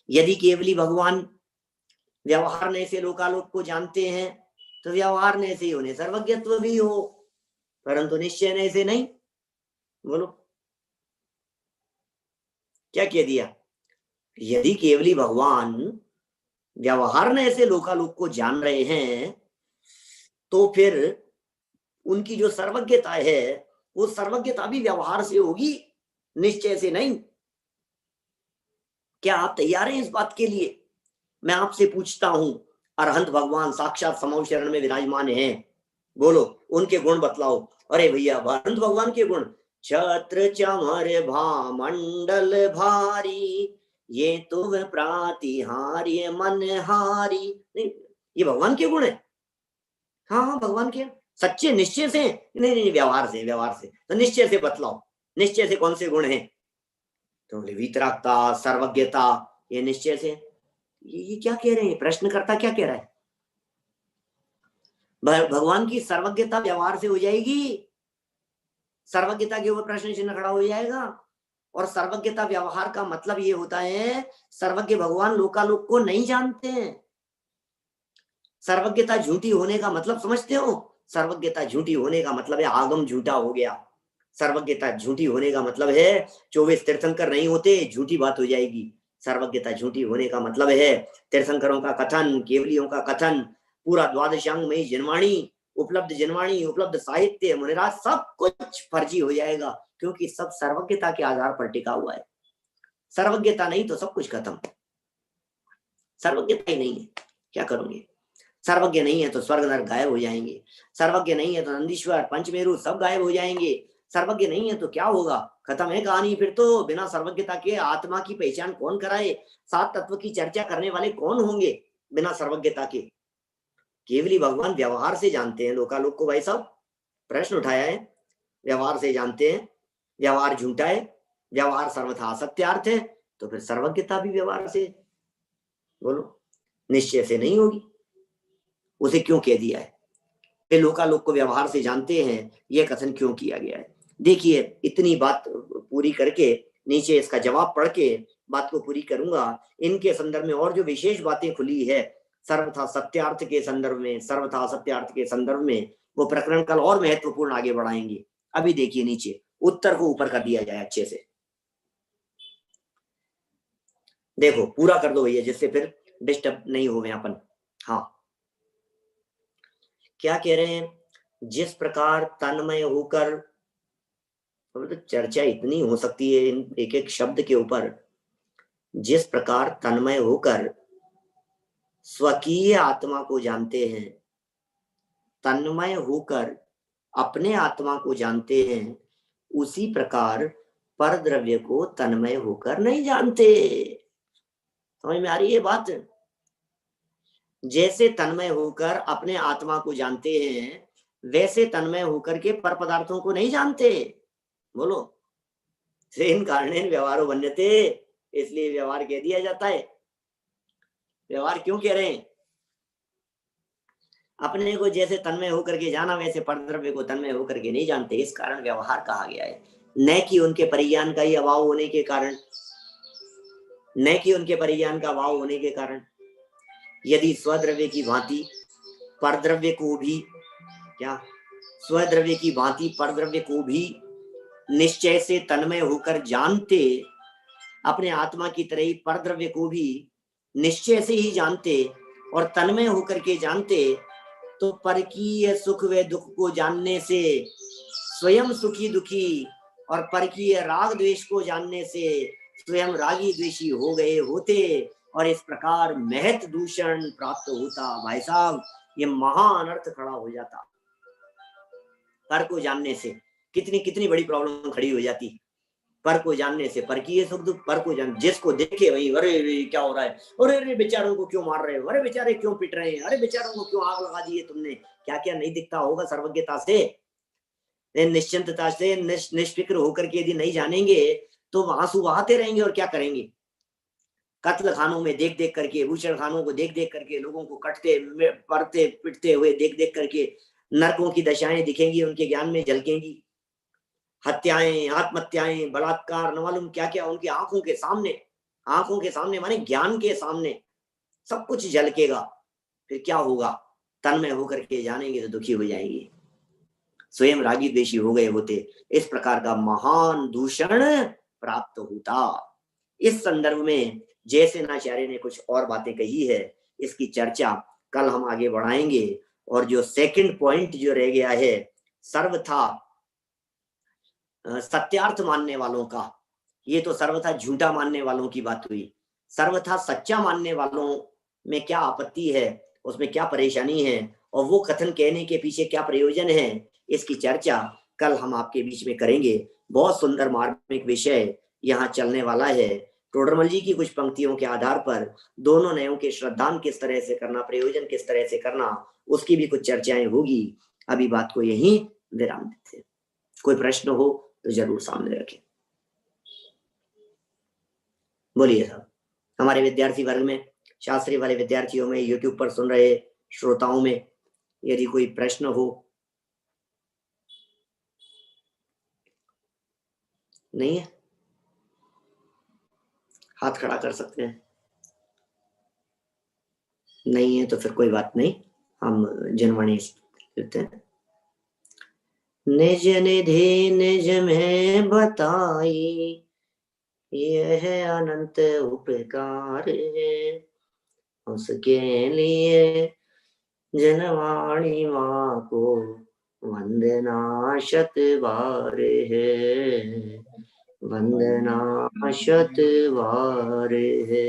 यदि केवली भगवान व्यवहार ने से लोकालोक को जानते हैं तो व्यवहार ने से उन्हें सर्वज्ञत्व भी हो, परंतु निश्चय ने से नहीं। बोलो क्या कह दिया? यदि केवली भगवान व्यवहार ने से लोकालोक को जान रहे हैं तो फिर उनकी जो सर्वज्ञता है वो सर्वज्ञता भी व्यवहार से होगी, निश्चय से नहीं। क्या आप तैयार हैं इस बात के लिए? मैं आपसे पूछता हूं, अरहंत भगवान साक्षात समो शरण में विराजमान हैं, बोलो उनके गुण बतलाओ। अरे भैया अरहंत भगवान के गुण, छत्र चमर भामंडल भारी, ये तो प्रातिहार्य मनहारी। नहीं, ये भगवान के गुण है। हाँ भगवान के सच्चे निश्चय से नहीं, व्यवहार से। तो निश्चय से बतलाओ, निश्चय से कौन से गुण हैं? तो बोले वीतरागता, सर्वज्ञता, ये निश्चय से। ये क्या कह रहे हैं? प्रश्नकर्ता क्या कह रहा है? भगवान की सर्वज्ञता व्यवहार से हो जाएगी, सर्वज्ञता के ऊपर प्रश्न चिन्ह खड़ा हो जाएगा, और सर्वज्ञता व्यवहार का मतलब ये होता है, सर्वज्ञ भगवान लोकालोक को नहीं जानते हैं। सर्वज्ञता झूठी होने का मतलब समझते हो? सर्वज्ञता झूठी होने का मतलब है आगम झूठा हो गया। सर्वज्ञता झूठी होने का मतलब है 24 तीर्थंकर नहीं होते, झूठी बात हो जाएगी। सर्वज्ञता झूठी होने का मतलब है तीर्थंकरों का कथन, केवलियों का कथन, पूरा द्वादशांगमयी जनवाणी, उपलब्ध साहित्य, मुनिराज, सब कुछ फर्जी हो जाएगा, क्योंकि सब सर्वज्ञता के आधार पर टिका हुआ है। सर्वज्ञता नहीं तो सब कुछ खत्म। सर्वज्ञता ही नहीं है, क्या करोगे? सर्वज्ञ नहीं है तो स्वर्ग नरक गायब हो जाएंगे। सर्वज्ञ नहीं है तो नंदीश्वर, पंचमेरु सब गायब हो जाएंगे। सर्वज्ञ नहीं है तो क्या होगा? खत्म है कहानी। फिर तो बिना सर्वज्ञता के आत्मा की पहचान कौन कराए? सात तत्व की चर्चा करने वाले कौन होंगे बिना सर्वज्ञता के? केवली भगवान व्यवहार से जानते हैं लोकालोक को। भाई साहब प्रश्न उठाया है, व्यवहार से जानते हैं, व्यवहार झूठा है, व्यवहार सर्वथा असत्यार्थ है, तो फिर सर्वज्ञता भी व्यवहार से, बोलो, निश्चय से नहीं होगी। उसे क्यों कह दिया है? वे लोकालोक को व्यवहार से जानते हैं, यह कथन क्यों किया गया है? देखिए, इतनी बात पूरी करके नीचे इसका जवाब पढ़ के बात को पूरी करूंगा। इनके संदर्भ में और जो विशेष बातें खुली है सर्वथा सत्यार्थ के संदर्भ में, सर्वथा असत्यार्थ के संदर्भ में, वो प्रकरण कल और महत्वपूर्ण आगे बढ़ाएंगे। अभी देखिए नीचे उत्तर को ऊपर कर दिया जाए अच्छे से, देखो पूरा कर दो भैया, जिससे फिर डिस्टर्ब नहीं हो गए अपन। हाँ, क्या कह रहे हैं? जिस प्रकार तन्मय होकर, तो चर्चा इतनी हो सकती है इन एक एक शब्द के ऊपर। जिस प्रकार तन्मय होकर स्वकीय आत्मा को जानते हैं, तन्मय होकर अपने आत्मा को जानते हैं, उसी प्रकार पर द्रव्य को तन्मय होकर नहीं जानते। समझ में आ रही है बात? जैसे तन्मय होकर अपने आत्मा को जानते हैं, वैसे तन्मय होकर के पर पदार्थों को नहीं जानते। बोलो, सेन कारणेन व्यवहारो बन्यते, इसलिए व्यवहार कह दिया जाता है। व्यवहार क्यों कह रहे हैं? अपने को जैसे तन्मय होकर के जाना, वैसे परद्रव्य को तन्मय होकर के नहीं जानते, इस कारण व्यवहार कहा गया है। न कि उनके परिज्ञान का ही अभाव होने के कारण, न कि उनके परिज्ञान का अभाव होने के कारण। यदि स्वद्रव्य की भांति परद्रव्य को भी, क्या स्वद्रव्य की भांति परद्रव्य को भी निश्चय से तन्मय होकर जानते, अपने आत्मा की तरह ही परद्रव्य को भी निश्चय से ही जानते और तन्मय होकर के जानते, तो परकीय सुख व दुख को जानने से स्वयं सुखी दुखी और परकीय राग द्वेष को जानने से स्वयं रागी द्वेषी हो गए होते, और इस प्रकार महत दूषण प्राप्त होता। भाई साहब, ये महान अनर्थ खड़ा हो जाता। पर को जानने से कितनी कितनी बड़ी प्रॉब्लम खड़ी हो जाती। पर को जानने से परकीय सुख दुख, पर को जान, जिसको देखे वही अरे क्या हो रहा है, अरे बेचारों को क्यों मार रहे हो, अरे बेचारे क्यों पिट रहे हैं, अरे बेचारों को क्यों आग लगा दी है तुमने, क्या क्या नहीं दिखता होगा सर्वज्ञता से, निश्चिंतता से, निष्फिक्र होकर के यदि नहीं जानेंगे तो आंसू बहाते रहेंगे और क्या करेंगे? कत्ल खानों में देख देख करके, भूषण खानों को देख देख करके, लोगों को कटते पड़ते पिटते हुए देख देख करके नरकों की दशाएं दिखेंगी, उनके ज्ञान में झलकेंगी। हत्याएं, आत्महत्याएं, बलात्कार, न मालूम क्या क्या उनकी आंखों के सामने माने ज्ञान के सामने सब कुछ झलकेगा। फिर क्या होगा? तन्मय होकर के जानेंगे तो दुखी हो जाएंगे, स्वयं रागी द्वेषी हो गए होते। इस प्रकार का महान दूषण प्राप्त होता। इस संदर्भ में जयसेनाचार्य ने कुछ और बातें कही है, इसकी चर्चा कल हम आगे बढ़ाएंगे। और जो सेकंड पॉइंट जो रह गया है, सर्वथा सत्यार्थ मानने वालों का, ये तो सर्वथा झूठा मानने वालों की बात हुई। सर्वथा सच्चा मानने वालों में क्या आपत्ति है, उसमें क्या परेशानी है, और वो कथन कहने के पीछे क्या प्रयोजन है, इसकी चर्चा कल हम आपके बीच में करेंगे। बहुत सुंदर मार्मिक विषय यहाँ चलने वाला है। टोडरमल जी की कुछ पंक्तियों के आधार पर दोनों नयों के श्रद्धान किस तरह से करना, प्रयोजन किस तरह से करना, उसकी भी कुछ चर्चाएं होगी। अभी बात को यहीं विराम देते हैं। कोई प्रश्न हो तो जरूर सामने रखें। बोलिए साहब। हमारे विद्यार्थी वर्ग में, शास्त्री वाले विद्यार्थियों में, यूट्यूब पर सुन रहे श्रोताओं में यदि कोई प्रश्न हो। नहीं है? हाथ खड़ा कर सकते हैं? नहीं है तो फिर कोई बात नहीं, हम जनवाणी करते हैं। निज निधि निज में बताई, यह अनंत उपकार है, उसके लिए जनवाणी माँ को वंदना शत बार है, वंदना शत बार है।